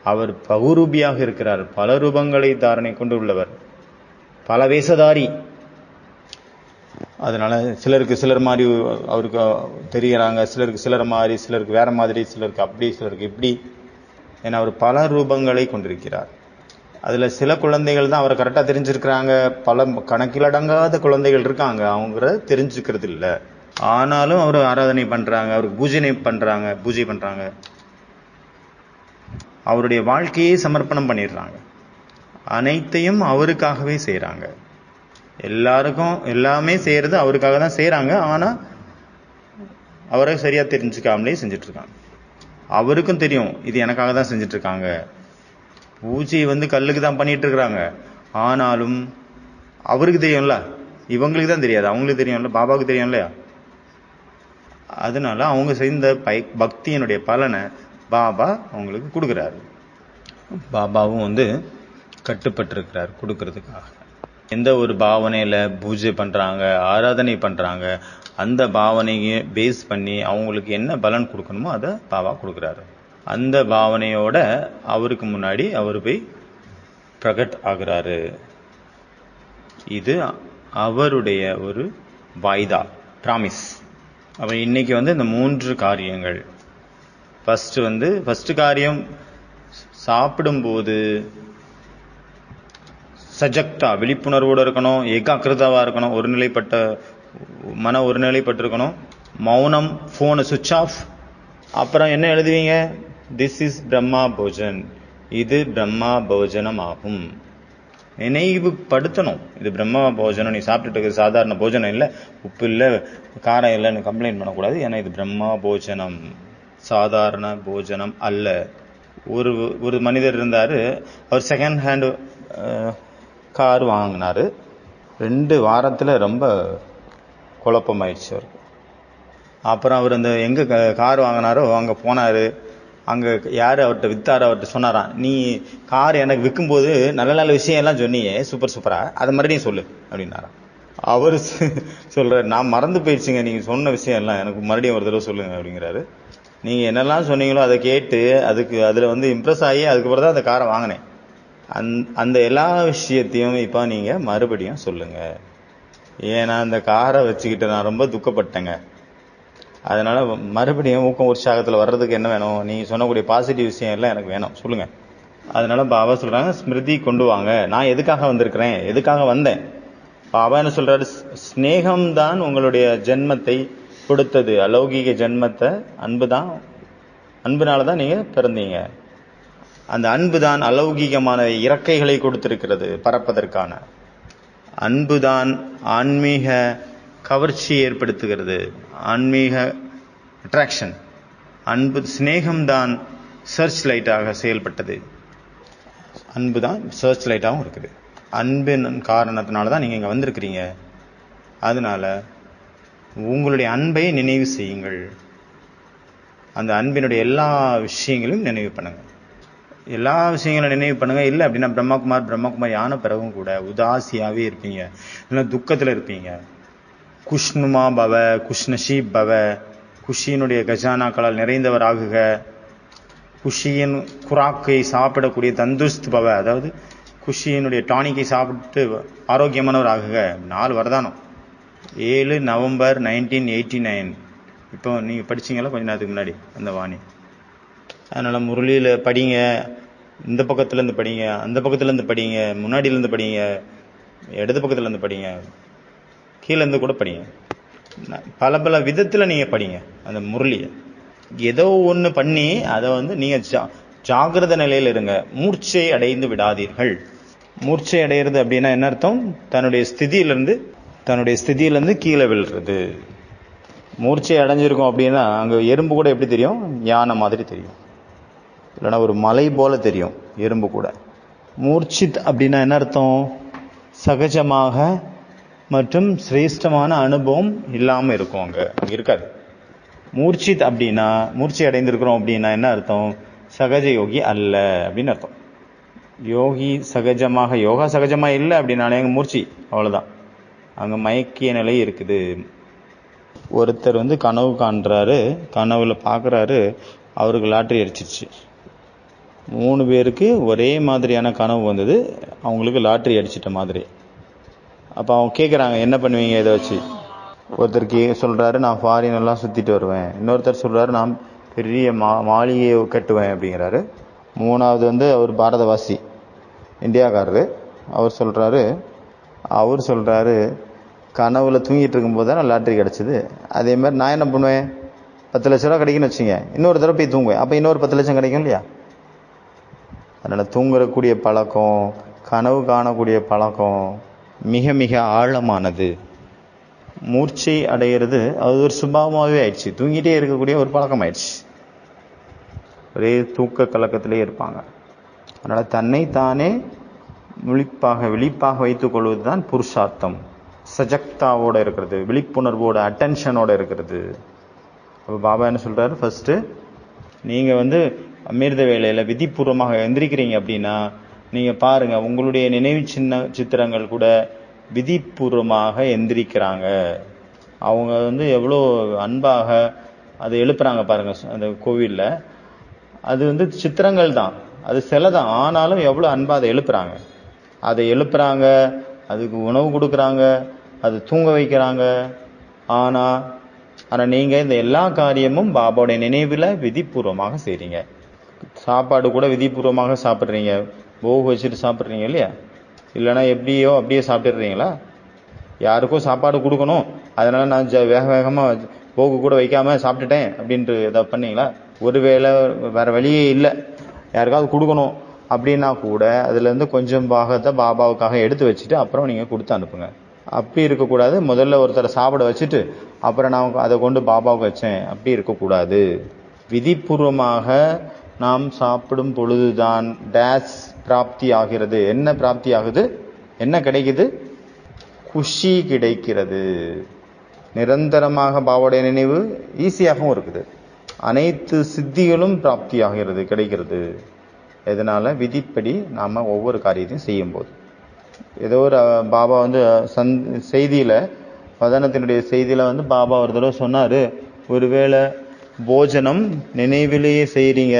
அவர் பகுரூபியாக இருக்கிறார், பல ரூபங்களை தாரணை கொண்டு உள்ளவர், பல வேஷதாரி. அதனால சிலருக்கு சிலர் மாதிரி அவருக்கு தெரிகிறாங்க, சிலருக்கு சிலர் மாதிரி, சிலருக்கு வேற மாதிரி, சிலருக்கு அப்படி, சிலருக்கு இப்படி. ஏன்னா அவர் பல ரூபங்களை கொண்டிருக்கிறார். அதுல சில குழந்தைகள் தான் அவரை கரெக்டா தெரிஞ்சிருக்கிறாங்க, பல கணக்கிலடங்காத குழந்தைகள் இருக்காங்க, அவங்க தெரிஞ்சுக்கிறது இல்லை. ஆனாலும் அவர் ஆராதனை பண்றாங்க, அவருக்கு பூஜை பண்றாங்க, அவருடைய வாழ்க்கையை சமர்ப்பணம் பண்ணிடுறாங்க, அனைத்தையும் அவருக்காகவே செய்யறாங்க. எல்லாருக்கும் எல்லாமே செய்யறது அவருக்காக தான் செய்யறாங்க. ஆனா அவரை சரியா தெரிஞ்சுக்காமலே செஞ்சுட்டு இருக்காங்க. அவருக்கும் தெரியும் இது எனக்காக தான் செஞ்சுட்டு இருக்காங்க. பூஜை கல்லுக்கு தான் பண்ணிட்டு இருக்கிறாங்க, ஆனாலும் அவருக்கு தெரியும்ல, இவங்களுக்கு தான் தெரியாது, அவங்களுக்கு தெரியும்ல, பாபாவுக்கு தெரியும் இல்லையா? அதனால அவங்க செய்த பக்தியினுடைய பலனை பாபா அவங்களுக்கு கொடுக்கிறாரு. பாபாவும் கட்டுப்பட்டு இருக்கிறார் கொடுக்கறதுக்காக. எந்த ஒரு பாவனையில பூஜை பண்றாங்க, ஆராதனை பண்றாங்க, அந்த பாவனையை பேஸ் பண்ணி அவங்களுக்கு என்ன பலன் கொடுக்கணுமோ அதை பாபா கொடுக்கிறாரு. அந்த பாவனையோட அவருக்கு முன்னாடி அவர் போய் பிரகட் ஆகிறாரு. இது அவருடைய ஒரு வாய்தா, பிராமிஸ். அப்ப இன்னைக்கு இந்த 3 காரியங்கள். ஃபர்ஸ்ட் காரியம், சாப்பிடும்போது சஜக்தா, விழிப்புணர்வோடு இருக்கணும், ஏகாக்கிரதாவா இருக்கணும், ஒருநிலைப்பட்ட மன ஒருநிலைப்பட்டிருக்கணும். மௌனம், ஃபோனை சுவிட்ச் ஆஃப். அப்புறம் என்ன எழுதுவீங்க? திஸ் இஸ் பிரம்மா போஜன், இது பிரம்மா போஜனம் ஆகும். நினைவுபடுத்தணும், இது பிரம்மா போஜனம், நீ சாப்பிட்டுட்டு இருக்கிறது சாதாரண போஜனம் இல்லை, உப்பு இல்லை, காரம் இல்லைன்னு கம்ப்ளைண்ட் பண்ணக்கூடாது. ஏன்னா இது பிரம்மா போஜனம், சாதாரண போஜனம் அல்ல. ஒரு மனிதர் இருந்தார், அவர் செகண்ட் ஹேண்டு கார் வாங்கினார். 2 வாரத்தில் ரொம்ப குழப்பமாயிடுச்சு அவருக்கு. அப்புறம் அவர் அந்த எங்கே கார் வாங்கினாரோ அங்கே போனார். அங்கே யார் அவர்கிட்ட விற்றாரோ அவர்கிட்ட சொன்னாராம், நீ கார் எனக்கு விற்கும்போது நல்ல நல்ல விஷயம் எல்லாம் சொன்னியே, சூப்பர் சூப்பராக, அதை மறுபடியும் சொல்லு அப்படின்னாராம். அவர் சொல்கிறார், நான் மறந்து போயிடுச்சுங்க, நீங்கள் சொன்ன விஷயம் எல்லாம் எனக்கு மறுபடியும் ஒரு தடவை சொல்லுங்க அப்படிங்கிறாரு. நீங்கள் என்னெல்லாம் சொன்னீங்களோ அதை கேட்டு அதில் வந்து இம்ப்ரெஸ் ஆகி அதுக்கப்புறம் தான் அந்த காரை வாங்கினேன். அந்த எல்லா விஷயத்தையும் இப்போ நீங்கள் மறுபடியும் சொல்லுங்கள். ஏன்னா அந்த காரை வச்சுக்கிட்டு நான் ரொம்ப துக்கப்பட்டேங்க. அதனால் மறுபடியும் ஊக்கம் உற்சாகத்தில் வர்றதுக்கு என்ன வேணும்? நீங்கள் சொன்னக்கூடிய பாசிட்டிவ் விஷயம் எல்லாம் எனக்கு வேணும், சொல்லுங்கள். அதனால் பாபா சொல்கிறாங்க, ஸ்மிருதி கொண்டு வாங்க. நான் எதுக்காக வந்திருக்கிறேன், எதுக்காக வந்தேன்? பாபா என்ன சொல்கிறாரு? ஸ்நேகம்தான் உங்களுடைய ஜென்மத்தை கொடுத்தது, அலௌகிக ஜென்மத்தை. அன்புனால தான் நீங்கள் பிறந்தீங்க. அந்த அன்புதான் அலௌகிகமான இறக்கைகளை கொடுத்திருக்கிறது பறப்பதற்கான. அன்புதான் ஆன்மீக கவர்ச்சி ஏற்படுத்துகிறது, ஆன்மீக அட்ராக்ஷன். ஸ்நேகம்தான் சர்ச் லைட்டாக செயல்பட்டது. அன்பு தான் சர்ச் லைட்டாகவும் இருக்குது. அன்பின் காரணத்தினால தான் நீங்கள் இங்கே வந்திருக்கிறீங்க. அதனால உங்களுடைய அன்பை நினைவு செய்யுங்கள். அந்த அன்பினுடைய எல்லா விஷயங்களையும் நினைவு பண்ணுங்க. எல்லா விஷயங்களும் நினைவு பண்ணுங்க. இல்லை அப்படின்னா பிரம்மகுமார் யான பிறகும் கூட உதாசியாகவே இருப்பீங்க, இல்லைன்னா துக்கத்தில் இருப்பீங்க. குஷ்ணுமா பவ, குஷ்ணஷீப் பவ, குஷியினுடைய கஜானாக்களால் நிறைந்தவர் ஆகுக. குஷியின் குராக்கை சாப்பிடக்கூடிய தந்துஸ்த் பவ, அதாவது குஷியினுடைய டானிக்கை சாப்பிட்டு ஆரோக்கியமானவர் ஆகுக. 4 வரதானம். 7 நவம்பர் 1989. இப்போ நீங்கள் படிச்சீங்களா கொஞ்ச நேரத்துக்கு முன்னாடி அந்த வாணி. அதனால் முரளியில் படிங்க, இந்த பக்கத்துலேருந்து படிங்க, அந்த பக்கத்துலேருந்து படிங்க, முன்னாடியிலேருந்து படிங்க, இடது பக்கத்துலேருந்து படிங்க, கீழேருந்து கூட படிங்க. பல விதத்தில் நீங்கள் படிங்க அந்த முரளியை. ஏதோ ஒன்று பண்ணி அதை வந்து நீங்கள் ஜாகிரத நிலையில் இருங்க. மூர்ச்சை அடைந்து விடாதீர்கள். மூர்ச்சை அடைகிறது அப்படின்னா என்ன அர்த்தம்? தன்னுடைய ஸ்திதியிலேருந்து கீழே விழுறது. மூர்ச்சை அடைஞ்சிருக்கும் அப்படின்னா அங்கே எறும்பு கூட எப்படி தெரியும்? யானை மாதிரி தெரியும், இல்லைன்னா ஒரு மலை போல தெரியும் எறும்பு கூட. மூர்ச்சித் அப்படின்னா என்ன அர்த்தம்? சகஜமாக மற்றும் சிரேஷ்டமான அனுபவம் இல்லாமல் இருக்கும், அங்கே இருக்காது. மூர்ச்சித் அப்படின்னா, மூர்ச்சி அடைந்திருக்கிறோம் அப்படின்னா என்ன அர்த்தம்? சகஜ யோகி அல்ல அப்படின்னு அர்த்தம். யோகி சகஜமாக, யோகா சகஜமாக இல்லை அப்படின்னாலே அங்கே மூர்ச்சி, அவ்வளோதான். அங்கே மயக்கிய நிலை இருக்குது. ஒருத்தர் வந்து கனவு காண்றாரு, கனவுல பார்க்குறாரு, அவருக்கு லாட்ரி அடிச்சிருச்சு. 3 பேருக்கு ஒரே மாதிரியான கனவு வந்தது, அவங்களுக்கு லாட்ரி அடிச்சிட்ட மாதிரி. அப்போ அவங்க கேட்குறாங்க, என்ன பண்ணுவீங்க இதை வச்சு? ஒருத்தர் சொல்கிறாரு, நான் ஃபாரின் எல்லாம் சுற்றிட்டு வருவேன். இன்னொருத்தர் சொல்கிறாரு, நான் பெரிய மாளிகையை கட்டுவேன் அப்படிங்கிறாரு. 3வது வந்து அவர் பாரதவாசி, இந்தியாக்காரரு. அவர் சொல்கிறாரு கனவுல தூங்கிட்டு இருக்கும்போது தான் லாட்ரி கிடச்சிது. அதே மாதிரி நான் என்ன பண்ணுவேன்? 10 லட்ச ரூபா கிடைக்குன்னு வச்சுங்க, இன்னொரு தடவை போய் தூங்குவேன், அப்போ இன்னொரு 10 லட்சம் கிடைக்கும் இல்லையா? அதனால் தூங்கக்கூடிய பழக்கம், கனவு காணக்கூடிய பழக்கம் மிக மிக ஆழமானது. மூர்ச்சை அடைகிறது அது ஒரு சுபாவமாகவே ஆயிடுச்சு. தூங்கிட்டே இருக்கக்கூடிய ஒரு பழக்கம் ஆயிடுச்சு. ஒரே தூக்க கலக்கத்திலே இருப்பாங்க. அதனால் தன்னைத்தானே விழிப்பாக வைத்துக் கொள்வது தான் புருஷார்த்தம். சஜக்தாவோட இருக்கிறது, விழிப்புணர்வோட, அட்டென்ஷனோட இருக்கிறது. அப்போ பாபா என்ன சொல்கிறாரு? ஃபஸ்ட்டு நீங்கள் வந்து அமிர்த வேளையில் விதிபூர்வமாக எந்திரிக்கிறீங்க அப்படின்னா நீங்கள் பாருங்கள், உங்களுடைய நினைவு சித்திரங்கள் கூட விதிபூர்வமாக எந்திரிக்கிறாங்க. அவங்க வந்து எவ்வளோ அன்பாக அதை எழுப்புறாங்க பாருங்கள். அந்த கோவிலில் அது வந்து சித்திரங்கள் தான், அது சிலை தான், ஆனாலும் எவ்வளோ அன்பாக அதை எழுப்புறாங்க. அதுக்கு உணவு கொடுக்குறாங்க, அது தூங்க வைக்கிறாங்க. ஆனால் நீங்கள் இந்த எல்லா காரியமும் பாபாவுடைய நினைவில் விதிபூர்வமாக செய்கிறீங்க. சாப்பாடு கூட விதிபூர்வமாக சாப்பிட்றீங்க, போக வச்சுட்டு சாப்பிட்றீங்க இல்லையா? இல்லைன்னா எப்படியோ அப்படியே சாப்பிட்டுடுறீங்களா? யாருக்கும் சாப்பாடு கொடுக்கணும், அதனால நான் வேக வேகமாக போக்கு கூட வைக்காமல் சாப்பிட்டுட்டேன் அப்படின்ட்டு ஏதாவது பண்ணீங்களா? ஒருவேளை வேறு வழியே இல்லை, யாருக்காவது கொடுக்கணும் அப்படின்னா கூட அதுலேருந்து கொஞ்சம் பாகத்தை பாபாவுக்காக எடுத்து வச்சுட்டு அப்புறம் நீங்கள் கொடுத்து அனுப்புங்க. அப்படி இருக்கக்கூடாது. முதல்ல ஒருத்தரை சாப்பிட வச்சுட்டு அப்புறம் நான் அதை கொண்டு பாபாவுக்கு வச்சேன், அப்படி இருக்கக்கூடாது. விதிபூர்வமாக நாம் சாப்பிடும் பொழுதுதான் டேஸ் பிராப்தி ஆகிறது. என்ன பிராப்தி ஆகுது? என்ன கிடைக்குது? குஷி கிடைக்கிறது. நிரந்தரமாக பாபாவுடைய நினைவு ஈஸியாகவும் இருக்குது. அனைத்து சித்திகளும் பிராப்தி ஆகிறது, கிடைக்கிறது. இதனால விதிப்படி நாம் ஒவ்வொரு காரியத்தையும் செய்யும்போது, ஏதோ ஒரு பாபா வந்து செய்தியில், வதனத்தினுடைய செய்தியில் வந்து பாபா ஒரு தடவை சொன்னார், ஒருவேளை போஜனம் நினைவிலேயே செய்கிறீங்க,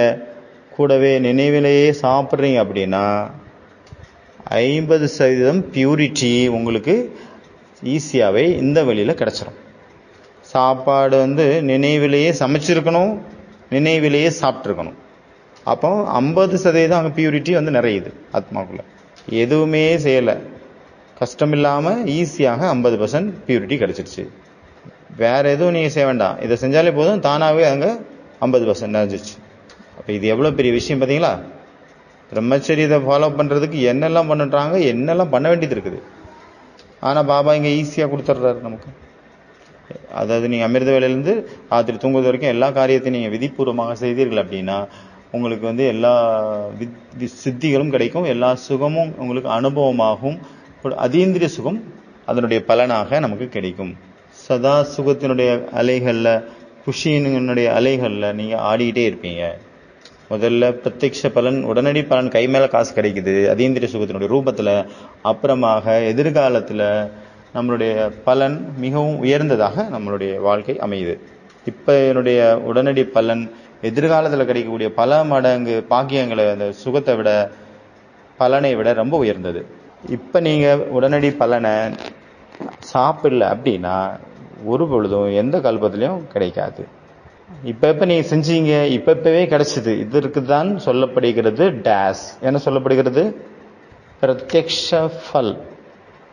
கூடவே நினைவிலேயே சாப்பிட்றீங்க அப்படின்னா 50% பியூரிட்டி உங்களுக்கு ஈஸியாகவே இந்த வழியில் கிடச்சிரும். சாப்பாடு வந்து நினைவிலேயே சமைச்சிருக்கணும், நினைவிலேயே சாப்பிட்ருக்கணும். அப்போ 50% அங்கே பியூரிட்டி வந்து நிறையுது ஆத்மாக்குள்ளே. எதுவுமே செய்யலை, கஷ்டம் இல்லாமல் ஈஸியாக 50% பியூரிட்டி கிடச்சிருச்சு. வேறு எதுவும் நீங்கள் செய்ய வேண்டாம், இதை செஞ்சாலே போதும், தானாகவே அங்கே 50% நிறைஞ்சிருச்சு. அப்போ இது எவ்வளோ பெரிய விஷயம் பார்த்தீங்களா? பிரம்மச்சரியத்தை ஃபாலோ பண்ணுறதுக்கு என்னெல்லாம் பண்ணுறாங்க, என்னெல்லாம் பண்ண வேண்டியது இருக்குது. ஆனால் பாபா இங்கே ஈஸியாக கொடுத்துட்றாரு நமக்கு. அதாவது நீங்கள் அமிர்த வேலையிலேருந்து ராத்திரி தூங்குவது வரைக்கும் எல்லா காரியத்தையும் நீங்கள் விதிப்பூர்வமாக செய்தீர்கள் அப்படின்னா உங்களுக்கு வந்து எல்லா சித்திகளும் கிடைக்கும், எல்லா சுகமும் உங்களுக்கு அனுபவமாகும். அதீந்திரிய சுகம் அதனுடைய பலனாக நமக்கு கிடைக்கும். சதா சுகத்தினுடைய அலைகளில், குஷியினுடைய அலைகளில் நீங்கள் ஆடிக்கிட்டே இருப்பீங்க. முதல்ல பிரத்யக்ஷ பலன், உடனடி பலன், கை மேலே காசு கிடைக்குது அதீந்திரிய சுகத்தினுடைய ரூபத்தில். அப்புறமாக எதிர்காலத்தில் நம்மளுடைய பலன் மிகவும் உயர்ந்ததாக நம்மளுடைய வாழ்க்கை அமையுது. இப்போ என்னுடைய உடனடி பலன் எதிர்காலத்தில் கிடைக்கக்கூடிய பல மடங்கு பாக்கியங்களை, அந்த சுகத்தை விட, பலனை விட ரொம்ப உயர்ந்தது. இப்போ நீங்கள் உடனடி பலனை சாப்பிடல அப்படின்னா ஒரு பொழுதும் எந்த கல்பத்திலையும் கிடைக்காது. இப்போ நீங்கள் செஞ்சீங்க, இப்பவே கிடைச்சிது. இதற்கு தான் சொல்லப்படுகிறது டேஸ். என்ன சொல்லப்படுகிறது? பிரத்யக்ஷ ஃபல்,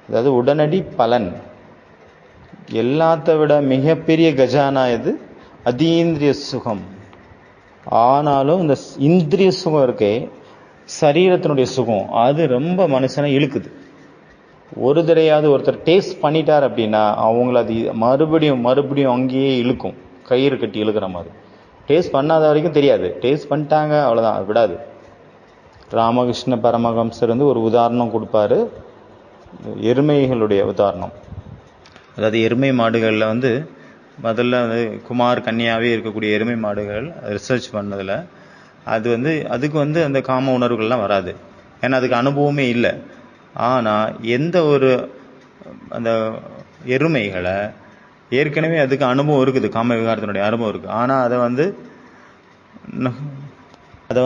அதாவது உடனடி பலன். எல்லாத்த விட மிகப்பெரிய கஜானா இது அதீந்திரிய சுகம். ஆனாலும் இந்த இந்திரிய சுகம் இருக்கே, சரீரத்தினுடைய சுகம், அது ரொம்ப மனுஷனை இழுக்குது. ஒரு தடையாவது ஒருத்தர் டேஸ்ட் பண்ணிட்டார் அப்படின்னா அவங்கள அது மறுபடியும் மறுபடியும் அங்கேயே இழுக்கும், கயிறு கட்டி இழுக்கிற மாதிரி. டேஸ்ட் பண்ணாத வரைக்கும் தெரியாது, டேஸ்ட் பண்ணிட்டாங்க அவ்வளோதான், அது விடாது. ராமகிருஷ்ண பரமஹம்சர் வந்து ஒரு உதாரணம் கொடுப்பாரு, எருமைகளுடைய உதாரணம். அதாவது எருமை மாடுகளில் வந்து முதல்ல வந்து குமார் கன்னியாவே இருக்கக்கூடிய எருமை மாடுகள் ரிசர்ச் பண்ணதில் அது வந்து அதுக்கு வந்து அந்த காம உணர்வுகள்லாம் வராது, ஏன்னா அதுக்கு அனுபவமே இல்லை. ஆனால் எந்த ஒரு அந்த எருமைகளை ஏற்கனவே அதுக்கு அனுபவம் இருக்குது, காம விகாரத்தினுடைய அனுபவம் இருக்குது. ஆனால் அதை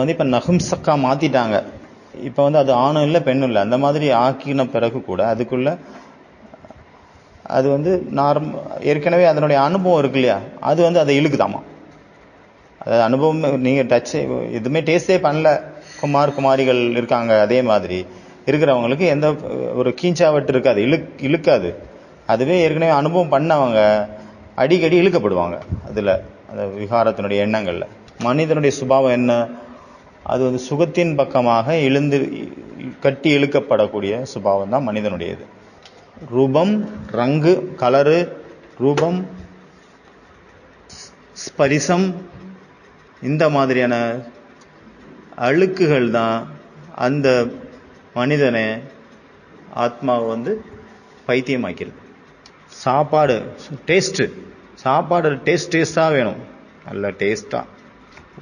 வந்து இப்போ நகும்சக்கா மாற்றிட்டாங்க. இப்போ வந்து அது ஆணும் இல்லை பெண்ணும் இல்லை, அந்த மாதிரி ஆக்கின பிறகு கூட அதுக்குள்ள அது வந்து ஏற்கனவே அதனுடைய அனுபவம் இருக்கு இல்லையா, அது வந்து அதை இழுக்குதாமா. அதாவது அனுபவம், நீங்கள் டச் எதுவுமே டேஸ்டே பண்ணல குமாரிகள் இருக்காங்க, அதே மாதிரி இருக்கிறவங்களுக்கு எந்த ஒரு கீஞ்சாவட்டு இருக்காது, இழுக்காது. அதுவே ஏற்கனவே அனுபவம் பண்ணவங்க அடிக்கடி இழுக்கப்படுவாங்க அதில், அந்த விகாரத்தினுடைய எண்ணங்களில். மனிதனுடைய சுபாவம் என்ன? அது வந்து சுகத்தின் பக்கமாக கட்டி இழுக்கப்படக்கூடிய சுபாவம் தான் மனிதனுடையது. ரூபம், ரங்கு, கலரு, ரூபம், ஸ்பரிசம், இந்த மாதிரியான அழுக்குகள் தான் அந்த மனிதனை, ஆத்மாவை வந்து பைத்தியமாக்கிறது. சாப்பாடு சாப்பாடு டேஸ்டாக வேணும், நல்ல டேஸ்ட்டாக.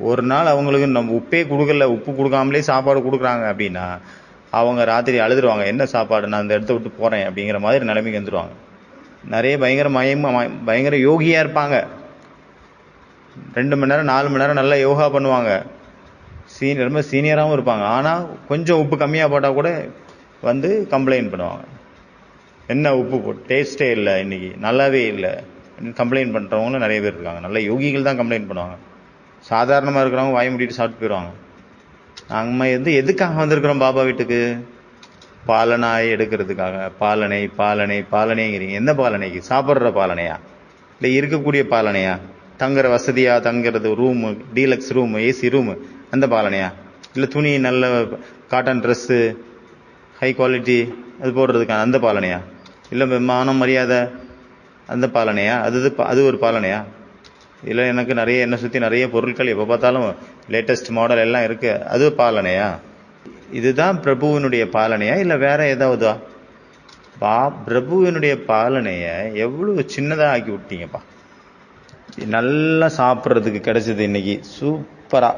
ஒரு நாள் அவங்களுக்கு நம்ம உப்பே கொடுக்கல, உப்பு கொடுக்காமலே சாப்பாடு கொடுக்குறாங்க அப்படின்னா அவங்க ராத்திரி அழுதுருவாங்க, என்ன சாப்பாடு, நான் அந்த இடத்த விட்டு போகிறேன் அப்படிங்கிற மாதிரி நிலைமைக்கு வந்துடுவாங்க. நிறைய பயங்கர யோகியாக இருப்பாங்க, 2 மணி நேரம் 4 மணி நேரம் நல்லா யோகா பண்ணுவாங்க, ரொம்ப சீனியராகவும் இருப்பாங்க. ஆனால் கொஞ்சம் உப்பு கம்மியாக போட்டால் கூட வந்து கம்ப்ளைண்ட் பண்ணுவாங்க, என்ன உப்பு டேஸ்ட்டே இல்லை, இன்னைக்கு நல்லாவே இல்லை கம்ப்ளைண்ட் பண்ணுறவங்களும் நிறைய பேர் இருக்காங்க. நல்ல யோகிகள் தான் கம்ப்ளைண்ட் பண்ணுவாங்க, சாதாரணமாக இருக்கிறவங்க வாய் மூடிட்டு சாப்பிட்டு போயிடுவாங்க. நம்ம எதுக்காக வந்திருக்கிறோம் பாபா வீட்டுக்கு? பாலனாய் எடுக்கிறதுக்காக பாலனை பாலனை பாலனைங்கிறீங்க. எந்த பாலனைக்கு? சாப்பிட்ற பாலனையா இல்லை இருக்கக்கூடிய பாலனையா? தங்குற வசதியா, தங்குறது room, deluxe room, AC room, அந்த பாலனையா? இல்லை துணி நல்ல காட்டன் ட்ரெஸ்ஸு ஹை குவாலிட்டி அது போடுறதுக்கான அந்த பாலனையா? இல்லை மானம் மரியாதை அந்த பாலனையா? அது ஒரு பாலனையா? இல்லை எனக்கு நிறைய என்னை சுற்றி நிறைய பொருட்கள் எப்போ பார்த்தாலும் லேட்டஸ்ட் மாடல் எல்லாம் இருக்குது, அது பாலனையா? இதுதான் பிரபுவினுடைய பாலனையா இல்லை வேற ஏதாவதா? பிரபுவினுடைய பாலனையை எவ்வளோ சின்னதாக ஆக்கி விட்டீங்கப்பா. நல்லா சாப்பிட்றதுக்கு கிடைச்சது இன்னைக்கு சூப்பரா.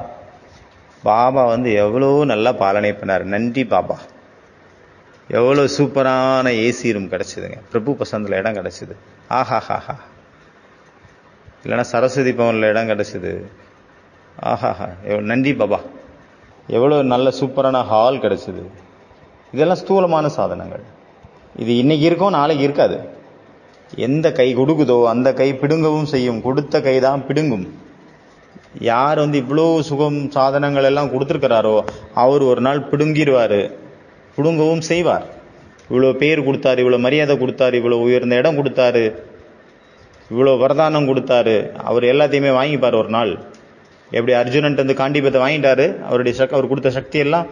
பாபா எவ்வளோ நல்லா பாலனை பண்ணார். நன்றி பாபா. எவ்வளோ சூப்பரான ஏசி ரூம் கிடைச்சதுங்க, பிரபு பசந்தில் இடம் கிடைச்சது. ஆஹாஹாஹா. இல்லைன்னா சரஸ்வதி பவனில் இடம் கிடைச்சது. ஆஹாஹா, நன்றி பாபா. எவ்வளோ நல்ல சூப்பரான ஹால் கிடைச்சது. இதெல்லாம் ஸ்தூலமான சாதனங்கள். இது இன்னைக்கு இருக்கும், நாளைக்கு இருக்காது. எந்த கை கொடுக்குதோ அந்த கை பிடுங்கவும் செய்யும். கொடுத்த கை தான் பிடுங்கும். யார் இவ்வளோ சுகம் சாதனங்கள் எல்லாம் கொடுத்துருக்கிறாரோ அவர் ஒரு நாள் பிடுங்கிடுவார், பிடுங்கவும் செய்வார். இவ்வளோ பேர் கொடுத்தாரு, இவ்வளோ மரியாதை கொடுத்தாரு, இவ்வளோ உயர்ந்த இடம் கொடுத்தாரு, இவ்வளோ வரதானம் கொடுத்தாரு, அவர் எல்லாத்தையுமே வாங்கிப்பார் ஒரு நாள். எப்படி அர்ஜுனன்ட்டு காண்டிபத்தை வாங்கிட்டாரு, அவர் கொடுத்த சக்தியெல்லாம்